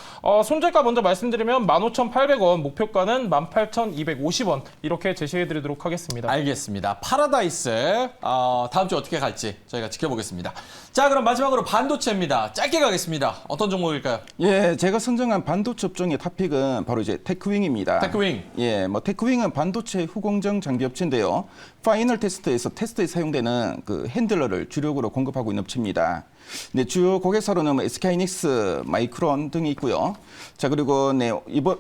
손절가 먼저 말씀드리면 15,800원, 목표가는 18,250원 이렇게 제시해드리도록 하겠습니다. 알겠습니다. 파라다이스 다음 주 어떻게 갈지 저희가 지켜보겠습니다. 자, 그럼 마지막으로 반도체입니다. 짧게 가겠습니다. 어떤 종목일까요? 예, 제가 선정한 반도체 업종의 탑픽은 바로 이제 테크윙입니다. 테크윙. 예, 뭐 테크윙은 반도체 후공정 장비 업체인데요. 파이널 테스트에서 테스트에 사용되는 그 핸들러를 주력으로 공급하고 있는 업체입니다. 네, 주요 고객사로는 뭐 SK하이닉스, 마이크론 등이 있고요. 자, 그리고 네,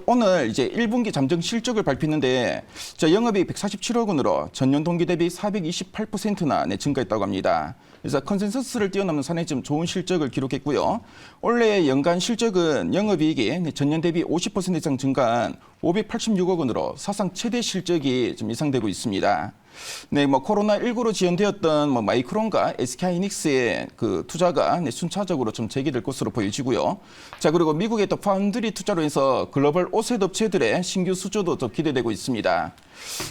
오늘 이제 1분기 잠정 실적을 발표했는데 영업이익 147억 원으로 전년 동기 대비 428%나 증가했다고 합니다. 그래서 컨센서스를 뛰어넘는 산에 좀 좋은 실적을 기록했고요. 올해 연간 실적은 영업이익이 전년 대비 50% 이상 증가한 586억 원으로 사상 최대 실적이 좀 예상되고 있습니다. 네, 뭐 코로나19로 지연되었던 뭐 마이크론과 SK하이닉스의 그 투자가 순차적으로 좀 재개될 것으로 보여지고요. 자, 그리고 미국의 또 파운드리 투자로 해서 글로벌 오셋 업체들의 신규 수주도 좀 기대되고 있습니다.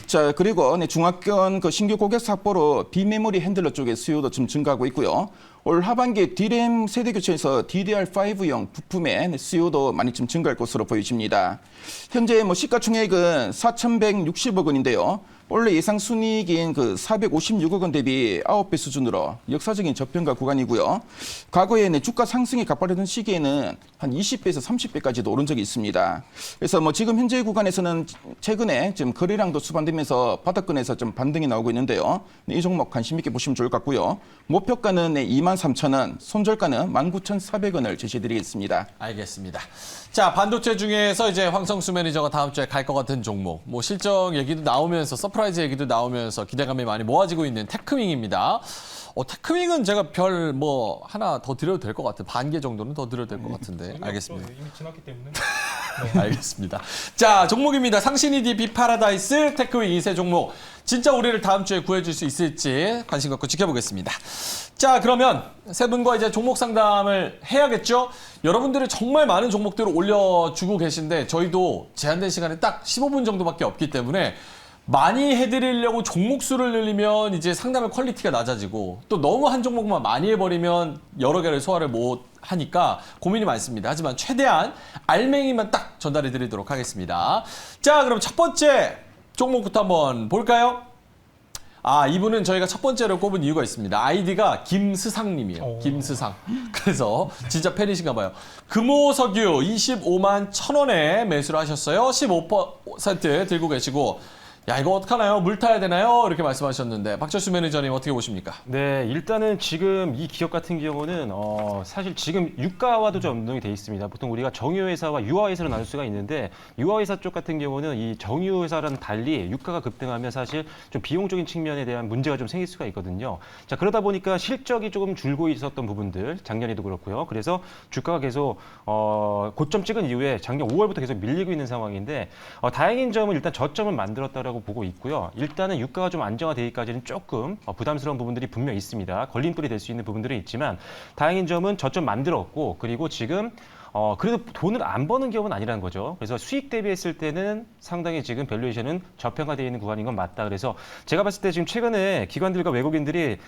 자, 그리고 중화권 그 신규 고객사 확보로 비메모리 핸들러 쪽의 수요도 좀 증가하고 있고요. 올 하반기 D램 세대 교체에서 DDR5용 부품의 수요도 많이 좀 증가할 것으로 보여집니다. 현재 뭐 시가총액은 4,160억 원인데요. 원래 예상 순이익인 그 456억 원 대비 9배 수준으로 역사적인 저평가 구간이고요. 과거에 주가 상승이 가파르던 시기에는 한 20배에서 30배까지도 오른 적이 있습니다. 그래서 뭐 지금 현재 구간에서는 최근에 지금 거래량도 수반되면서 바닥권에서 좀 반등이 나오고 있는데요. 이 종목 관심 있게 보시면 좋을 것 같고요. 목표가는 23,000원, 손절가는 19,400원을 제시해드리겠습니다. 알겠습니다. 자, 반도체 중에서 이제 황성수 매니저가 다음 주에 갈 것 같은 종목, 뭐 실적 얘기도 나오면서 서프라이즈 서프라이즈 얘기도 나오면서 기대감이 많이 모아지고 있는 테크윙입니다. 테크윙은 제가 별 뭐 하나 더 드려도 될 것 같아요. 반 개 정도는 더 드려도 될 것 같은데. 알겠습니다. 이미 지났기 때문에. 알겠습니다. 자, 종목입니다. 상신이 DP 파라다이스 테크윙 2세 종목. 진짜 우리를 다음 주에 구해줄 수 있을지 관심 갖고 지켜보겠습니다. 자, 그러면 세 분과 이제 종목 상담을 해야겠죠? 여러분들이 정말 많은 종목들을 올려주고 계신데 저희도 제한된 시간에 딱 15분 정도밖에 없기 때문에 많이 해드리려고 종목 수를 늘리면 이제 상담의 퀄리티가 낮아지고 또 너무 한 종목만 많이 해버리면 여러 개를 소화를 못 하니까 고민이 많습니다. 하지만 최대한 알맹이만 딱 전달해 드리도록 하겠습니다. 자, 그럼 첫 번째 종목부터 한번 볼까요? 이분은 저희가 첫 번째로 꼽은 이유가 있습니다. 아이디가 김스상님이에요. 김스상. 그래서 진짜 팬이신가 봐요. 금호석유 25만 1,000원에 매수를 하셨어요. 15% 들고 계시고 야, 이거 어떡하나요? 물 타야 되나요? 이렇게 말씀하셨는데 박철수 매니저님 어떻게 보십니까? 네, 일단은 지금 이 기업 같은 경우는 사실 지금 유가와도 좀 연동이 돼 있습니다. 보통 우리가 정유회사와 유화회사로 나눌 수가 있는데 유화회사 쪽 같은 경우는 이 정유회사랑 달리 유가가 급등하면 사실 좀 비용적인 측면에 대한 문제가 좀 생길 수가 있거든요. 자, 그러다 보니까 실적이 조금 줄고 있었던 부분들 작년에도 그렇고요. 그래서 주가가 계속 고점 찍은 이후에 작년 5월부터 계속 밀리고 있는 상황인데 다행인 점은 일단 저점을 만들었다라고 보고 있고요. 일단은 유가가 좀 안정화되기까지는 조금 부담스러운 부분들이 분명 있습니다. 걸림돌이 될 수 있는 부분들은 있지만 다행인 점은 저점 만들었고 그리고 지금 그래도 돈을 안 버는 기업은 아니라는 거죠. 그래서 수익 대비했을 때는 상당히 지금 밸류에이션은 저평가되어 있는 구간인 건 맞다. 그래서 제가 봤을 때 지금 최근에 기관들과 외국인들이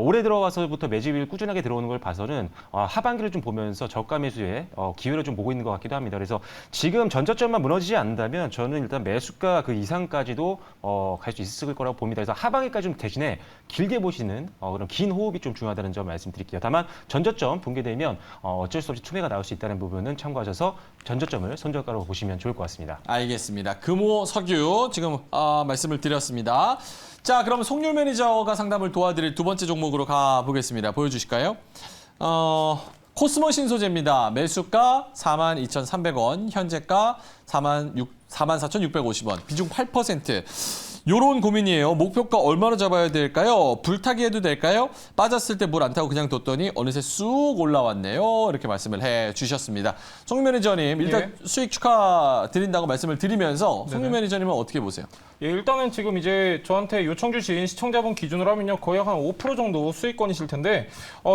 올해 들어와서부터 매집이 꾸준하게 들어오는 걸 봐서는 하반기를 좀 보면서 저가 매수에 기회를 좀 보고 있는 것 같기도 합니다. 그래서 지금 전저점만 무너지지 않는다면 저는 일단 매수가 그 이상까지도 갈 수 있을 거라고 봅니다. 그래서 하반기까지 좀 대신에 길게 보시는 그런 긴 호흡이 좀 중요하다는 점 말씀드릴게요. 다만 전저점 붕괴되면 어쩔 수 없이 투매가 나올 수 있다는 부분은 참고하셔서 전저점을 손절가로 보시면 좋을 것 같습니다. 알겠습니다. 금호 석유 지금 말씀을 드렸습니다. 자, 그럼 송률 매니저가 상담을 도와드릴 두 번째 종목으로 가보겠습니다. 보여주실까요? 코스모 신소재입니다. 매수가 42,300원, 현재가 44,650원, 비중 8%. 요런 고민이에요. 목표가 얼마로 잡아야 될까요? 불타기 해도 될까요? 빠졌을 때 물 안 타고 그냥 뒀더니 어느새 쑥 올라왔네요. 이렇게 말씀을 해주셨습니다. 송유 매니저님, 일단 수익 축하드린다고 말씀을 드리면서 송유 매니저님은 어떻게 보세요? 예, 일단은 지금 이제 저한테 요청 주신 시청자분 기준으로 하면요 거의 한 5% 정도 수익권이실 텐데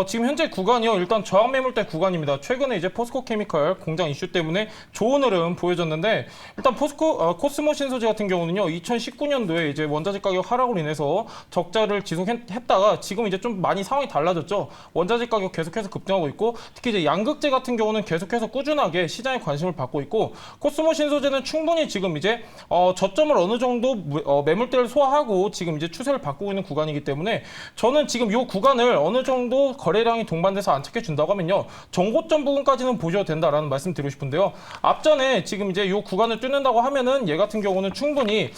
지금 현재 구간이요 일단 저항 매물대 구간입니다. 최근에 이제 포스코 케미컬 공장 이슈 때문에 좋은 흐름 보여줬는데 일단 코스모 신소재 같은 경우는요 2019년도에 이제 원자재 가격 하락으로 인해서 적자를 지속했다가 지금 이제 좀 많이 상황이 달라졌죠. 원자재 가격 계속해서 급등하고 있고 특히 이제 양극재 같은 경우는 계속해서 꾸준하게 시장의 관심을 받고 있고 코스모 신소재는 충분히 지금 이제 저점을 어느 정도 매물대를 소화하고 지금 이제 추세를 바꾸고 있는 구간이기 때문에 저는 지금 이 구간을 어느 정도 거래량이 동반돼서 안착해 준다고 하면요 정고점 부분까지는 보셔도 된다라는 말씀 드리고 싶은데요. 앞전에 지금 이제 이 구간을 뚫는다고 하면은 얘 같은 경우는 충분히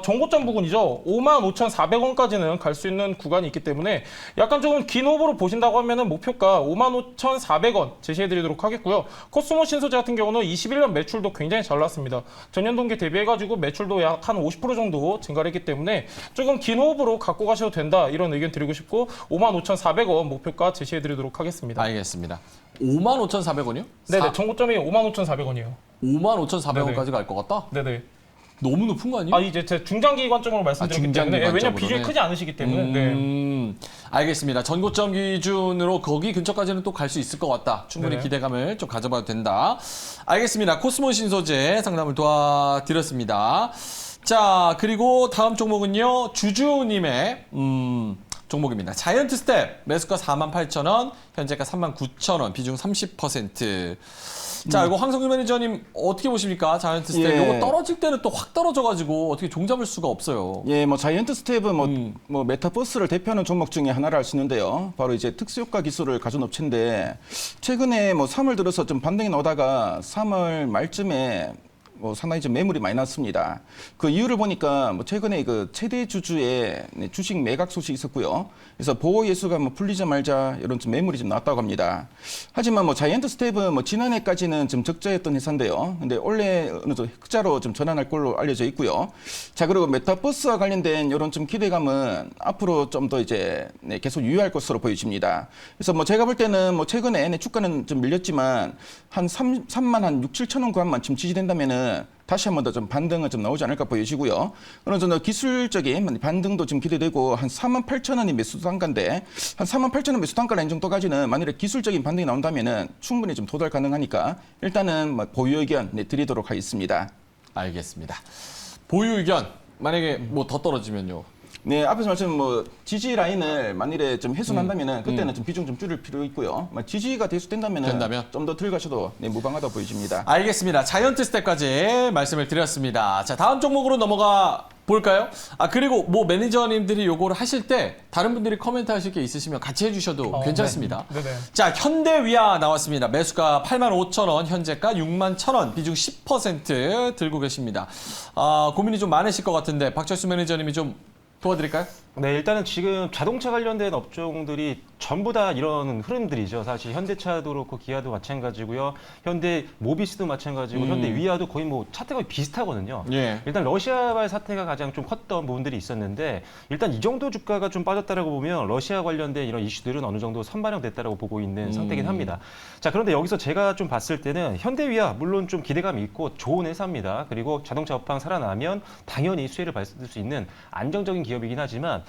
정고점 부분이죠. 55,400원까지는 갈 수 있는 구간이 있기 때문에 약간 조금 긴 호흡으로 보신다고 하면은 목표가 55,400원 제시해드리도록 하겠고요. 코스모 신소재 같은 경우는 21년 매출도 굉장히 잘 나왔습니다. 전년 동기 대비해가지고 매출도 약 한 50% 정도 증가를 했기 때문에 조금 긴 호흡으로 갖고 가셔도 된다 이런 의견 드리고 싶고 55,400원 목표가 제시해드리도록 하겠습니다. 알겠습니다. 55,400원이요? 네네, 정고점이 55,400원이에요. 55,400원까지 갈 것 같다? 네네. 너무 높은 거 아니에요? 이제 제 중장기 관점으로 말씀드렸기 중장기 때문에 왜냐면 관점으로는. 비중이 크지 않으시기 때문에 네. 알겠습니다. 전고점 기준으로 거기 근처까지는 또 갈 수 있을 것 같다. 충분히 네네. 기대감을 좀 가져봐도 된다. 알겠습니다. 코스모 신소재 상담을 도와드렸습니다. 자, 그리고 다음 종목은요. 주주님의 종목입니다. 자이언트 스텝 매수가 48,000원, 현재가 39,000원, 비중 30%. 자, 이거 황성규 매니저님 어떻게 보십니까? 자이언트 스텝. 예. 이거 떨어질 때는 또 확 떨어져가지고 어떻게 종잡을 수가 없어요. 예, 뭐 자이언트 스텝은 뭐 메타버스를 대표하는 종목 중에 하나를 알 수 있는데요. 바로 이제 특수효과 기술을 가진 업체인데 최근에 뭐 3월 들어서 좀 반등이 나오다가 3월 말쯤에 상당히 좀 매물이 많이 났습니다. 그 이유를 보니까 최근에 그 최대 주주의 주식 매각 소식이 있었고요. 그래서 보호 예수가 풀리자마자 이런 좀 매물이 좀 나왔다고 합니다. 하지만 자이언트 스텝은 지난해까지는 좀 적자였던 회사인데요. 근데 올해 어느 정도 흑자로 좀 전환할 걸로 알려져 있고요. 자, 그리고 메타버스와 관련된 이런 좀 기대감은 앞으로 좀 더 이제 계속 유효할 것으로 보여집니다. 그래서 제가 볼 때는 최근에 주가는 좀 밀렸지만 한 3만 한 6, 7천 원 구간만 좀 지지된다면은 다시 한 번 더 좀 반등은 좀 나오지 않을까 보여지고요. 어느 정도 기술적인 반등도 좀 기대되고 한 4만 8천 원이 매수 단가인데 한 4만 8천 원 매수 단가 라인 정도까지는 만일에 기술적인 반등이 나온다면은 충분히 좀 도달 가능하니까 일단은 보유 의견 드리도록 하겠습니다. 알겠습니다. 보유 의견 만약에 더 떨어지면요. 네, 앞에서 말씀 지지 라인을 만일에 좀 훼손한다면은 그때는 좀 비중 좀 줄일 필요 있고요. 지지가 된다면은 좀 더 들어가셔도 무방하다 보여집니다. 알겠습니다. 자이언트 스텝까지 말씀을 드렸습니다. 자, 다음 종목으로 넘어가 볼까요? 그리고 매니저님들이 요거를 하실 때 다른 분들이 코멘트 하실 게 있으시면 같이 해주셔도 괜찮습니다. 네. 네네. 자, 현대위아 나왔습니다. 매수가 85,000원, 현재가 61,000원, 비중 10% 들고 계십니다. 고민이 좀 많으실 것 같은데 박철수 매니저님이 좀 도와드릴까요? 네, 일단은 지금 자동차 관련된 업종들이 전부 다 이런 흐름들이죠. 사실 현대차도 그렇고 기아도 마찬가지고요. 현대 모비스도 마찬가지고 현대 위아도 거의 차트가 거의 비슷하거든요. 예. 일단 러시아발 사태가 가장 좀 컸던 부분들이 있었는데 일단 이 정도 주가가 좀 빠졌다라고 보면 러시아 관련된 이런 이슈들은 어느 정도 선반영됐다라고 보고 있는 상태긴 합니다. 자, 그런데 여기서 제가 좀 봤을 때는 현대 위아 물론 좀 기대감이 있고 좋은 회사입니다. 그리고 자동차 업황 살아나면 당연히 수혜를 받을 수 있는 안정적인 기업이긴 하지만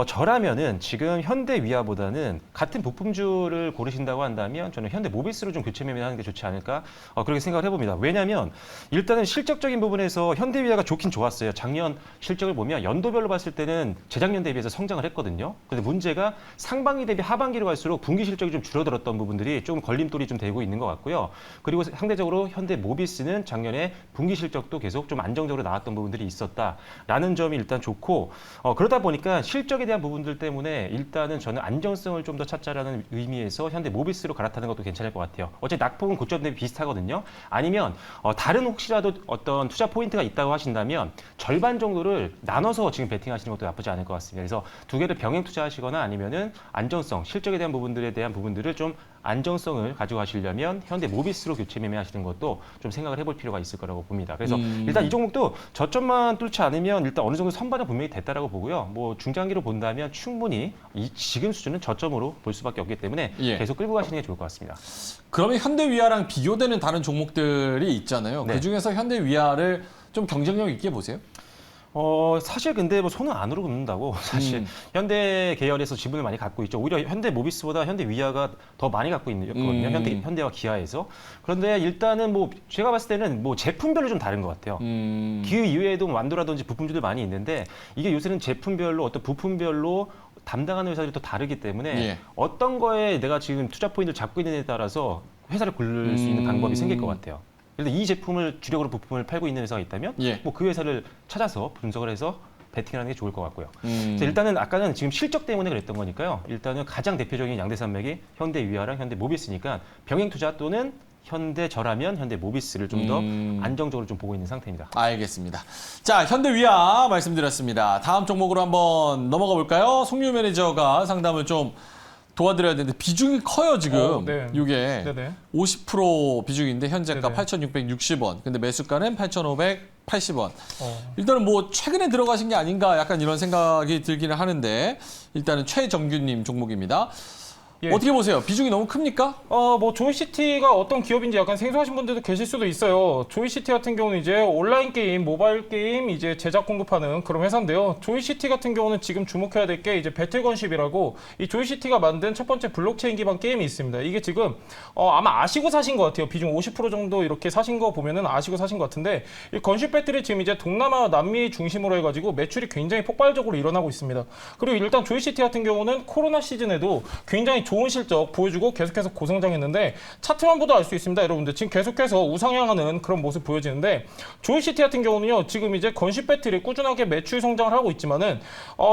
저라면은 지금 현대 위아보다는 같은 부품주를 고르신다고 한다면 저는 현대 모비스로 좀 교체 매매하는 게 좋지 않을까 그렇게 생각을 해봅니다. 왜냐하면 일단은 실적적인 부분에서 현대 위아가 좋긴 좋았어요. 작년 실적을 보면 연도별로 봤을 때는 재작년 대비해서 성장을 했거든요. 근데 문제가 상반기 대비 하반기로 갈수록 분기 실적이 좀 줄어들었던 부분들이 좀 걸림돌이 좀 되고 있는 것 같고요. 그리고 상대적으로 현대 모비스는 작년에 분기 실적도 계속 좀 안정적으로 나왔던 부분들이 있었다라는 점이 일단 좋고 그러다 보니까 실적에 대한 부분들 때문에 일단은 저는 안정성을 좀 더 찾자라는 의미에서 현대 모비스로 갈아타는 것도 괜찮을 것 같아요. 어차피 낙폭은 고점 대비 비슷하거든요. 아니면 다른 혹시라도 어떤 투자 포인트가 있다고 하신다면 절반 정도를 나눠서 지금 베팅하시는 것도 나쁘지 않을 것 같습니다. 그래서 두 개를 병행 투자하시거나 아니면은 안정성, 실적에 대한 부분들을 좀 안정성을 가져가시려면 현대 모비스로 교체 매매하시는 것도 좀 생각을 해볼 필요가 있을 거라고 봅니다. 그래서 일단 이 종목도 저점만 뚫지 않으면 일단 어느 정도 선반은 분명히 됐다라고 보고요. 중장기로 본다면 충분히 지금 수준은 저점으로 볼 수밖에 없기 때문에 계속 끌고 가시는 게 좋을 것 같습니다. 그러면 현대위아랑 비교되는 다른 종목들이 있잖아요. 네. 그중에서 현대위아를 좀 경쟁력 있게 보세요? 사실 근데 손은 안으로 긋는다고 사실 현대 계열에서 지분을 많이 갖고 있죠. 오히려 현대 모비스보다 현대 위아가 더 많이 갖고 있거든요. 현대와 기아에서. 그런데 일단은 제가 봤을 때는 제품별로 좀 다른 것 같아요. 그 이외에도 완도라든지 부품주들 많이 있는데 이게 요새는 제품별로 어떤 부품별로 담당하는 회사들이 또 다르기 때문에 어떤 거에 내가 지금 투자 포인트를 잡고 있는 데 따라서 회사를 고를 수 있는 방법이 생길 것 같아요. 예를 들어 이 제품을 주력으로 부품을 팔고 있는 회사가 있다면 그 회사를 찾아서 분석을 해서 베팅하는 게 좋을 것 같고요. 그래서 일단은 아까는 지금 실적 때문에 그랬던 거니까요. 일단은 가장 대표적인 양대 산맥이 현대 위아랑 현대 모비스니까 병행 투자 또는 현대 저라면 현대 모비스를 좀 더 안정적으로 좀 보고 있는 상태입니다. 알겠습니다. 자, 현대위아 말씀드렸습니다. 다음 종목으로 한번 넘어가 볼까요? 송유 매니저가 상담을 좀 도와드려야 되는데 비중이 커요 지금. 네. 이게 네네. 50% 비중인데 현재가 네네. 8,660원. 근데 매수가는 8,580원. 일단은 최근에 들어가신 게 아닌가 약간 이런 생각이 들기는 하는데 일단은 최정규님 종목입니다. 어떻게 보세요? 비중이 너무 큽니까? 조이시티가 어떤 기업인지 약간 생소하신 분들도 계실 수도 있어요. 조이시티 같은 경우는 이제 온라인 게임, 모바일 게임 이제 제작 공급하는 그런 회사인데요. 조이시티 같은 경우는 지금 주목해야 될 게 이제 배틀건십이라고 이 조이시티가 만든 첫 번째 블록체인 기반 게임이 있습니다. 이게 지금 아마 아시고 사신 것 같아요. 비중 50% 정도 이렇게 사신 거 보면은 아시고 사신 것 같은데 이 건십 배틀이 지금 이제 동남아, 남미 중심으로 해가지고 매출이 굉장히 폭발적으로 일어나고 있습니다. 그리고 일단 조이시티 같은 경우는 코로나 시즌에도 굉장히 좋은 실적 보여주고 계속해서 고성장했는데 차트만 보도 알 수 있습니다. 여러분들 지금 계속해서 우상향하는 그런 모습 보여지는데 조이시티 같은 경우는요. 지금 이제 건식 배틀이 꾸준하게 매출 성장을 하고 있지만은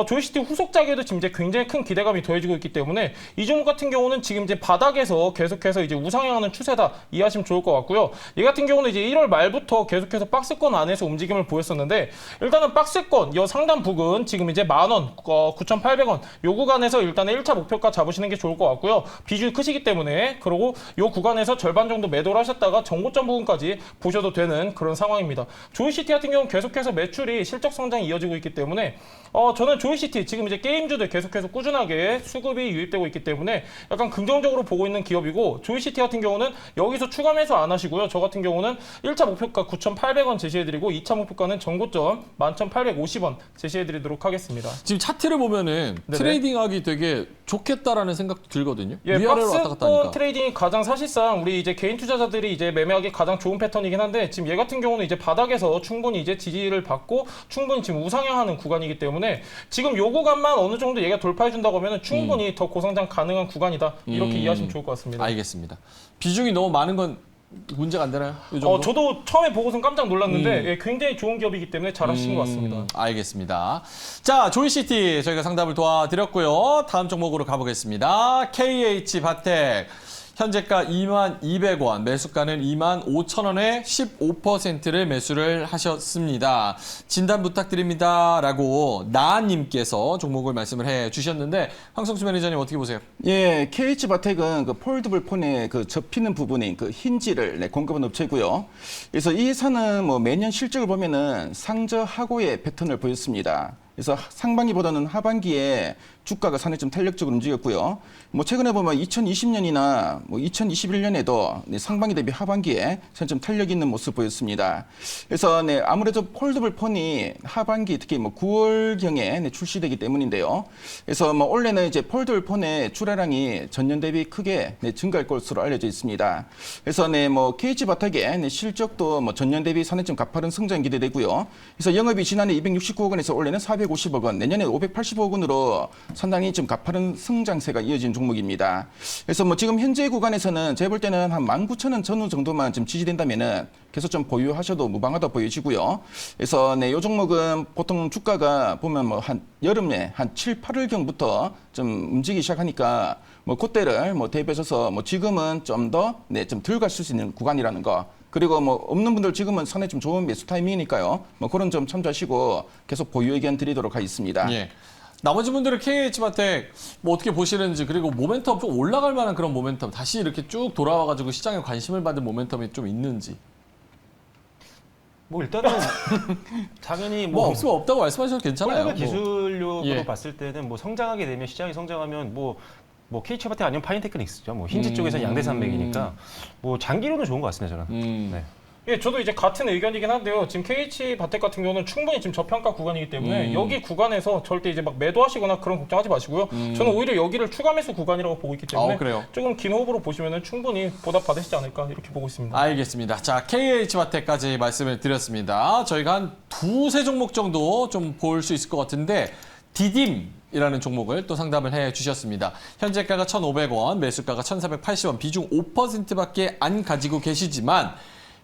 조이시티 후속작에도 지금 이제 굉장히 큰 기대감이 더해지고 있기 때문에 이 종목 같은 경우는 지금 이제 바닥에서 계속해서 이제 우상향하는 추세다 이해하시면 좋을 것 같고요. 이 같은 경우는 이제 1월 말부터 계속해서 박스권 안에서 움직임을 보였었는데 일단은 박스권 여 상단 부근 지금 이제 10,000원, 9,800원 요 구간에서 일단은 1차 목표가 잡으시는 게 좋을 것 같고요. 비중이 크시기 때문에 그리고 요 구간에서 절반 정도 매도를 하셨다가 정고점 부분까지 보셔도 되는 그런 상황입니다. 조이시티 같은 경우는 계속해서 매출이 실적 성장이 이어지고 있기 때문에 저는 조이시티 지금 이제 게임주들 계속해서 꾸준하게 수급이 유입되고 있기 때문에 약간 긍정적으로 보고 있는 기업이고 조이시티 같은 경우는 여기서 추가 매수 안 하시고요. 저 같은 경우는 1차 목표가 9,800원 제시해드리고 2차 목표가는 정고점 11,850원 제시해드리도록 하겠습니다. 지금 차트를 보면은 네네. 트레이딩하기 되게 좋겠다라는 생각도 들거든요. 예, 위아래로 왔다 갔다 박스권 하니까. 트레이딩이 가장 사실상 우리 이제 개인 투자자들이 이제 매매하기 가장 좋은 패턴이긴 한데 지금 얘 같은 경우는 이제 바닥에서 충분히 이제 지지를 받고 충분히 지금 우상향하는 구간이기 때문에 지금 요 구간만 어느 정도 얘가 돌파해 준다고 하면 충분히 더 고성장 가능한 구간이다 이렇게 이해하시면 좋을 것 같습니다. 알겠습니다. 비중이 너무 많은 건 문제가 안 되나요? 이 정도? 저도 처음에 보고선 깜짝 놀랐는데 예, 굉장히 좋은 기업이기 때문에 잘하신 것 같습니다. 알겠습니다. 자, 조이시티 저희가 상담을 도와드렸고요. 다음 종목으로 가보겠습니다. KH바텍. 현재가 22,200원, 매수가는 25,000원에 15%를 매수를 하셨습니다. 진단 부탁드립니다. 라고 나님께서 종목을 말씀을 해 주셨는데 황성수 매니저님 어떻게 보세요? 예, KH바텍은 그 폴더블 폰에 그 접히는 부분인 그 힌지를 공급한 업체고요. 그래서 이 회사는 뭐 매년 실적을 보면은 상저하고의 패턴을 보였습니다. 그래서 상반기보다는 하반기에 주가가 상당히 좀 탄력적으로 움직였고요. 뭐 최근에 보면 2020년이나 뭐 2021년에도 상반기 대비 하반기에 좀 탄력 있는 모습 보였습니다. 그래서 네, 아무래도 폴더블 폰이 하반기 특히 뭐 9월경에 출시되기 때문인데요. 그래서 뭐 올해는 이제 폴더블 폰의 출하량이 전년 대비 크게 증가할 것으로 알려져 있습니다. 그래서 네, 뭐 KH바텍의 실적도 뭐 전년 대비 상당히 좀 가파른 성장 기대되고요. 그래서 영업이 지난해 269억 원에서 올해는 450억 원, 내년에 580억 원으로 상당히 좀 가파른 성장세가 이어진 종목입니다. 그래서 뭐 지금 현재 구간에서는 제가 볼 때는 한 19,000원 전후 정도만 좀 지지된다면은 계속 좀 보유하셔도 무방하다 보여지고요. 그래서 네, 이 종목은 보통 주가가 보면 뭐 한 여름에 한 7, 8월경부터 좀 움직이기 시작하니까 뭐 그때를 뭐 대비해서 뭐 지금은 좀 더 네, 좀 덜 갈 수 있는 구간이라는 거. 그리고 뭐 없는 분들 지금은 상당히 좀 좋은 매수 타이밍이니까요. 뭐 그런 점 참조하시고 계속 보유 의견 드리도록 하겠습니다. 예. 나머지 분들은 KH바텍 뭐 어떻게 보시는지 그리고 모멘텀 좀 올라갈 만한 그런 모멘텀 다시 이렇게 쭉 돌아와가지고 시장에 관심을 받은 모멘텀이 좀 있는지 뭐 일단은 당연히 뭐 없으면 없다고 말씀하셔도 괜찮아요. 폴더블 기술력으로 예. 봤을 때는 뭐 성장하게 되면 시장이 성장하면 뭐 KH바텍 아니면 파인테크닉스죠. 뭐 힌지 쪽에서 양대 산맥이니까 뭐 장기로는 좋은 것 같습니다 저는. 네. 예, 저도 이제 같은 의견이긴 한데요. 지금 KH바텍 같은 경우는 충분히 지금 저평가 구간이기 때문에 여기 구간에서 절대 이제 막 매도하시거나 그런 걱정하지 마시고요. 저는 오히려 여기를 추가 매수 구간이라고 보고 있기 때문에 그래요? 조금 긴 호흡으로 보시면 충분히 보답 받으시지 않을까 이렇게 보고 있습니다. 알겠습니다. 자, KH바텍까지 말씀을 드렸습니다. 저희가 한 두세 종목 정도 좀 볼 수 있을 것 같은데 디딤이라는 종목을 또 상담을 해 주셨습니다. 현재가가 1,500원, 매수가가 1,480원, 비중 5%밖에 안 가지고 계시지만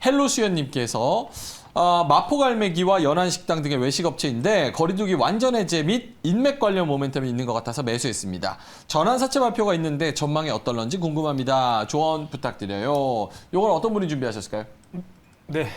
헬로수연님께서 마포갈매기와 연안식당 등의 외식업체인데 거리두기 완전 해제 및 인맥 관련 모멘텀이 있는 것 같아서 매수했습니다. 전환사채 발표가 있는데 전망이 어떨런지 궁금합니다. 조언 부탁드려요. 이건 어떤 분이 준비하셨을까요? 네,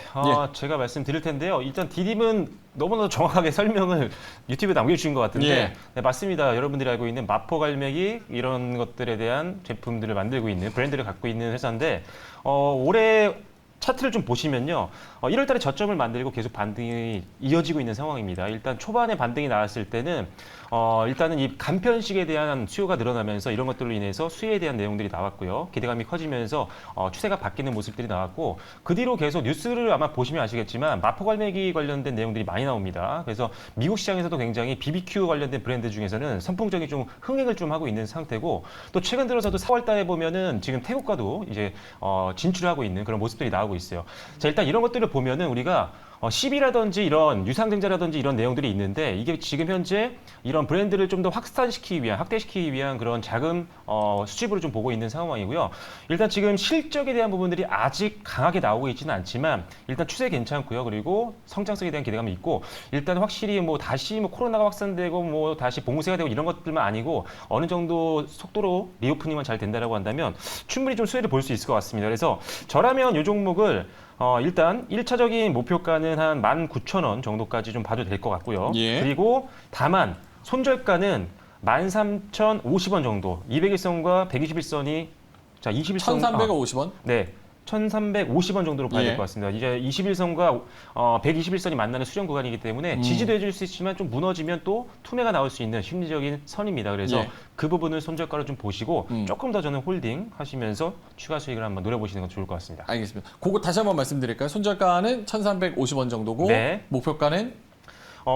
제가 말씀드릴 텐데요. 일단 디딤은 너무나도 정확하게 설명을 유튜브에 남겨주신 것 같은데 예. 네, 맞습니다. 여러분들이 알고 있는 마포갈매기 이런 것들에 대한 제품들을 만들고 있는 브랜드를 갖고 있는 회사인데 올해 차트를 좀 보시면요. 1월 달에 저점을 만들고 계속 반등이 이어지고 있는 상황입니다. 일단 초반에 반등이 나왔을 때는 일단은 이 간편식에 대한 수요가 늘어나면서 이런 것들로 인해서 수혜에 대한 내용들이 나왔고요. 기대감이 커지면서 추세가 바뀌는 모습들이 나왔고 그 뒤로 계속 뉴스를 아마 보시면 아시겠지만 마포갈매기 관련된 내용들이 많이 나옵니다. 그래서 미국 시장에서도 굉장히 BBQ 관련된 브랜드 중에서는 선풍적인 좀 흥행을 좀 하고 있는 상태고 또 최근 들어서도 4월 달에 보면은 지금 태국과도 이제 진출하고 있는 그런 모습들이 나오고 있어요. 자, 일단 이런 것들을 보면은 우리가 10이라든지 이런 유상증자라든지 이런 내용들이 있는데 이게 지금 현재 이런 브랜드를 좀 더 확산시키기 위한, 확대시키기 위한 그런 자금 수집으로 좀 보고 있는 상황이고요. 일단 지금 실적에 대한 부분들이 아직 강하게 나오고 있지는 않지만 일단 추세 괜찮고요. 그리고 성장성에 대한 기대감이 있고 일단 확실히 뭐 다시 뭐 코로나가 확산되고 뭐 다시 봉쇄가 되고 이런 것들만 아니고 어느 정도 속도로 리오프닝만 잘 된다라고 한다면 충분히 좀 수혜를 볼 수 있을 것 같습니다. 그래서 저라면 이 종목을 일단 1차적인 목표가는 한 19,000원 정도까지 좀 봐도 될 것 같고요. 예. 그리고 다만 손절가는 13,050원 정도, 200일선과 121선이 자 21선 1,350원? 네. 1,350원 정도로 봐야 예. 될 것 같습니다. 이제 21선과 121선이 만나는 수렴 구간이기 때문에 지지도 해줄 수 있지만 좀 무너지면 또 투매가 나올 수 있는 심리적인 선입니다. 그래서 예. 그 부분을 손절가로 좀 보시고 조금 더 저는 홀딩 하시면서 추가 수익을 한번 노려보시는 건 좋을 것 같습니다. 알겠습니다. 그거 다시 한번 말씀드릴까요? 손절가는 1,350원 정도고 네. 목표가는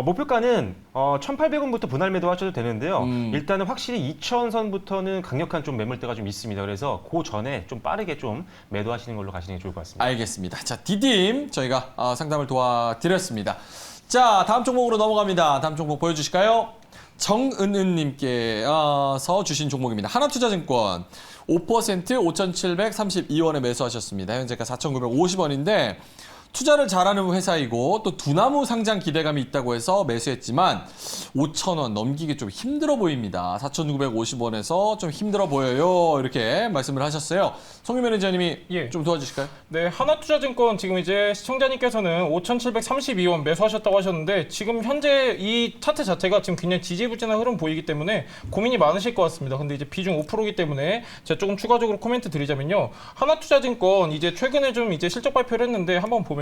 목표가는 1,800원부터 분할 매도하셔도 되는데요. 일단은 확실히 2,000선부터는 강력한 좀 매물대가 좀 있습니다. 그래서 그 전에 좀 빠르게 좀 매도하시는 걸로 가시는 게 좋을 것 같습니다. 알겠습니다. 자, 디딤 저희가 상담을 도와드렸습니다. 자, 다음 종목으로 넘어갑니다. 다음 종목 보여주실까요? 정은은님께서 주신 종목입니다. 하나투자증권 5% 5,732원에 매수하셨습니다. 현재가 4,950원인데 투자를 잘하는 회사이고 또 두나무 상장 기대감이 있다고 해서 매수했지만 5,000원 넘기기 좀 힘들어 보입니다. 4,950원에서 좀 힘들어 보여요. 이렇게 말씀을 하셨어요. 송유 매니저님이 예. 좀 도와주실까요? 네, 하나투자증권 지금 이제 시청자님께서는 5,732원 매수하셨다고 하셨는데 지금 현재 이 차트 자체가 지금 굉장히 지지부진한 흐름 보이기 때문에 고민이 많으실 것 같습니다. 근데 이제 비중 5%이기 때문에 제가 조금 추가적으로 코멘트 드리자면요. 하나투자증권 이제 최근에 좀 이제 실적 발표를 했는데 한번 보면요.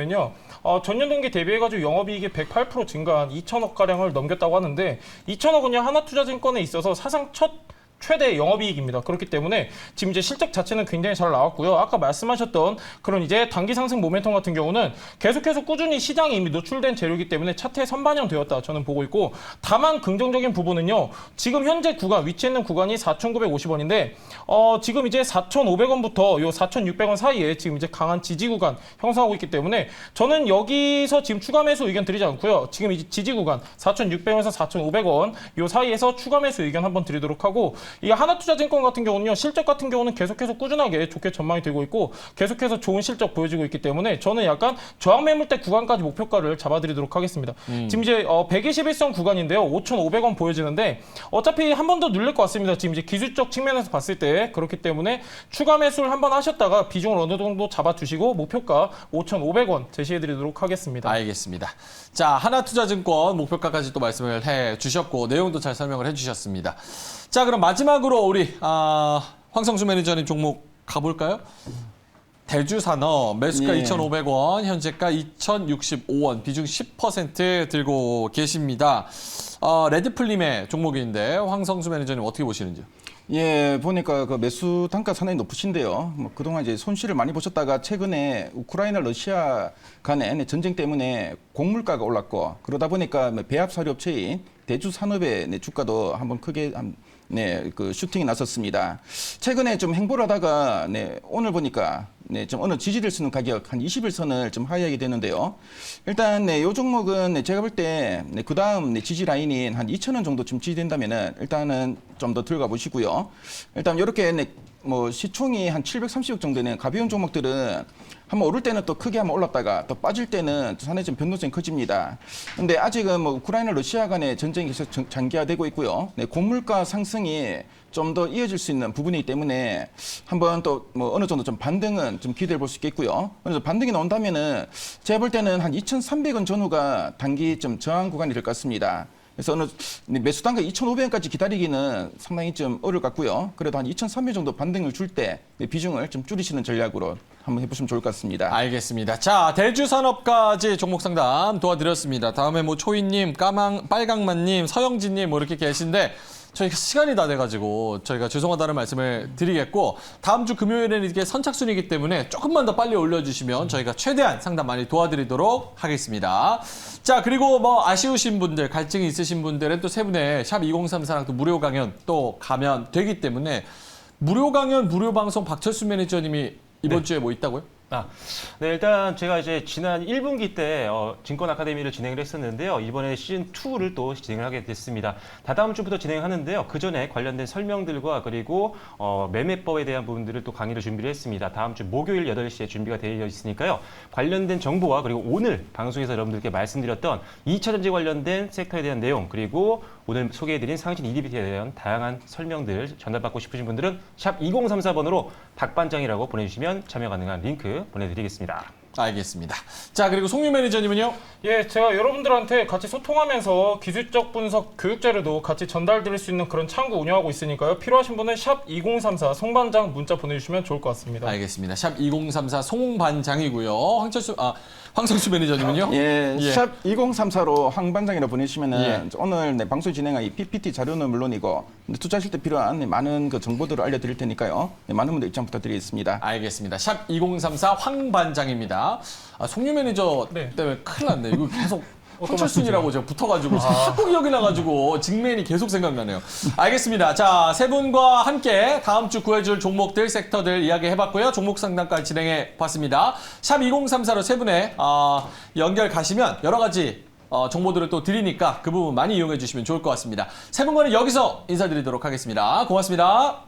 전년 동기 대비해가지고 영업이익이 108% 증가한 2천억 가량을 넘겼다고 하는데 2천억은요 하나투자증권에 있어서 사상 첫 최대 영업이익입니다. 그렇기 때문에 지금 이제 실적 자체는 굉장히 잘 나왔고요. 아까 말씀하셨던 그런 이제 단기 상승 모멘텀 같은 경우는 계속해서 꾸준히 시장에 이미 노출된 재료이기 때문에 차트에 선반영되었다 저는 보고 있고 다만 긍정적인 부분은요. 지금 현재 구간 위치해 있는 구간이 4,950원인데 지금 이제 4,500원부터 요 4,600원 사이에 지금 이제 강한 지지 구간 형성하고 있기 때문에 저는 여기서 지금 추가 매수 의견 드리지 않고요. 지금 이제 지지 구간 4,600원에서 4,500원 요 사이에서 추가 매수 의견 한번 드리도록 하고 이 하나투자증권 같은 경우는요. 실적 같은 경우는 계속해서 꾸준하게 좋게 전망이 되고 있고 계속해서 좋은 실적 보여지고 있기 때문에 저는 약간 저항 매물대 구간까지 목표가를 잡아드리도록 하겠습니다. 지금 이제 121선 구간인데요. 5,500원 보여지는데 어차피 한 번 더 눌릴 것 같습니다. 지금 이제 기술적 측면에서 봤을 때 그렇기 때문에 추가 매수를 한번 하셨다가 비중을 어느 정도 잡아주시고 목표가 5,500원 제시해드리도록 하겠습니다. 알겠습니다. 자, 하나투자증권 목표가까지 또 말씀을 해주셨고 내용도 잘 설명을 해주셨습니다. 자, 그럼 마지막으로 우리 황성수 매니저님 종목 가볼까요? 대주산업 매수가 예. 2,500원, 현재가 2,065원, 비중 10% 들고 계십니다. 레드플림의 종목인데 황성수 매니저님 어떻게 보시는지요? 예, 보니까 그 매수 단가 상당히 높으신데요. 뭐 그동안 이제 손실을 많이 보셨다가 최근에 우크라이나 러시아 간의 전쟁 때문에 곡물가가 올랐고 그러다 보니까 배합 사료업체인 대주산업의 주가도 한번 크게 그 슈팅이 났었습니다. 최근에 좀 행보를 하다가 오늘 보니까 좀 어느 지지를 쓰는 가격 한 20일선을 좀 하회하게 되는데요. 일단 이 종목은 제가 볼 때 그 다음 지지 라인인 한 2,000원 정도 좀 지지된다면은 일단은 좀 더 들어가 보시고요. 일단 이렇게 뭐 시총이 한 730억 정도 되는 가벼운 종목들은 한번 오를 때는 또 크게 한번 올랐다가 또 빠질 때는 상당히 좀 변동성이 커집니다. 근데 아직은 뭐 우크라이나 러시아 간의 전쟁이 계속 장기화되고 있고요. 고물가 상승이 좀 더 이어질 수 있는 부분이기 때문에 한번 또 뭐 어느 정도 좀 반등은 좀 기대해 볼 수 있겠고요. 어느 정도 반등이 나온다면은 제가 볼 때는 한 2,300원 전후가 단기 좀 저항 구간이 될 것 같습니다. 그래서 어느 매수 단가 2,500원까지 기다리기는 상당히 좀 어려울 것 같고요. 그래도 한 2,300원 정도 반등을 줄 때 비중을 좀 줄이시는 전략으로 한번 해보시면 좋을 것 같습니다. 알겠습니다. 자, 대주산업까지 종목 상담 도와드렸습니다. 다음에 뭐 초이님, 빨강만님, 서영진님 뭐 이렇게 계신데 저희가 시간이 다 돼가지고 저희가 죄송하다는 말씀을 드리겠고 다음 주 금요일에는 이게 선착순이기 때문에 조금만 더 빨리 올려주시면 저희가 최대한 상담 많이 도와드리도록 하겠습니다. 자, 그리고 뭐 아쉬우신 분들, 갈증이 있으신 분들은 또 세 분의 샵 2034랑 또 무료 강연 또 가면 되기 때문에 무료 강연, 무료 방송 박철수 매니저님이 이번 주에 뭐 있다고요? 네, 일단 제가 이제 지난 1분기 때 증권 아카데미를 진행을 했었는데요. 이번에 시즌 2를 또 진행을 하게 됐습니다. 다다음 주부터 진행하는데요. 그 전에 관련된 설명들과 그리고 매매법에 대한 부분들을 또 강의를 준비를 했습니다. 다음 주 목요일 8시에 준비가 되어 있으니까요. 관련된 정보와 그리고 오늘 방송에서 여러분들께 말씀드렸던 2차 전지 관련된 섹터에 대한 내용 그리고 오늘 소개해드린 상신 EDBT에 대한 다양한 설명들 전달받고 싶으신 분들은 샵 2034번으로 박반장이라고 보내주시면 참여 가능한 링크 보내드리겠습니다. 알겠습니다. 자, 그리고 송유 매니저님은요? 예, 제가 여러분들한테 같이 소통하면서 기술적 분석 교육 자료도 같이 전달드릴 수 있는 그런 창구 운영하고 있으니까요. 필요하신 분은 샵 2034 송반장 문자 보내주시면 좋을 것 같습니다. 알겠습니다. 샵 2034 송반장이고요. 황성수 매니저님은요? 예, 예. 샵 2034로 황반장이라 보내시면은 예. 오늘 방송 진행한 이 PPT 자료는 물론이고 투자하실 때 필요한 많은 그 정보들을 알려드릴 테니까요. 많은 분들 입장 부탁드리겠습니다. 알겠습니다. 샵 2034 황반장입니다. 송유 매니저 네. 때문에 큰일 났네. 이거 계속 황철순이라고 제가 붙어가지고 자꾸 기억이 나가지고 직맨이 계속 생각나네요. 알겠습니다. 자, 세 분과 함께 다음 주 구해줄 종목들, 섹터들 이야기해봤고요. 종목 상담까지 진행해봤습니다. 샵 2034로 세 분의 연결 가시면 여러 가지 정보들을 또 드리니까 그 부분 많이 이용해 주시면 좋을 것 같습니다. 세 분과는 여기서 인사드리도록 하겠습니다. 고맙습니다.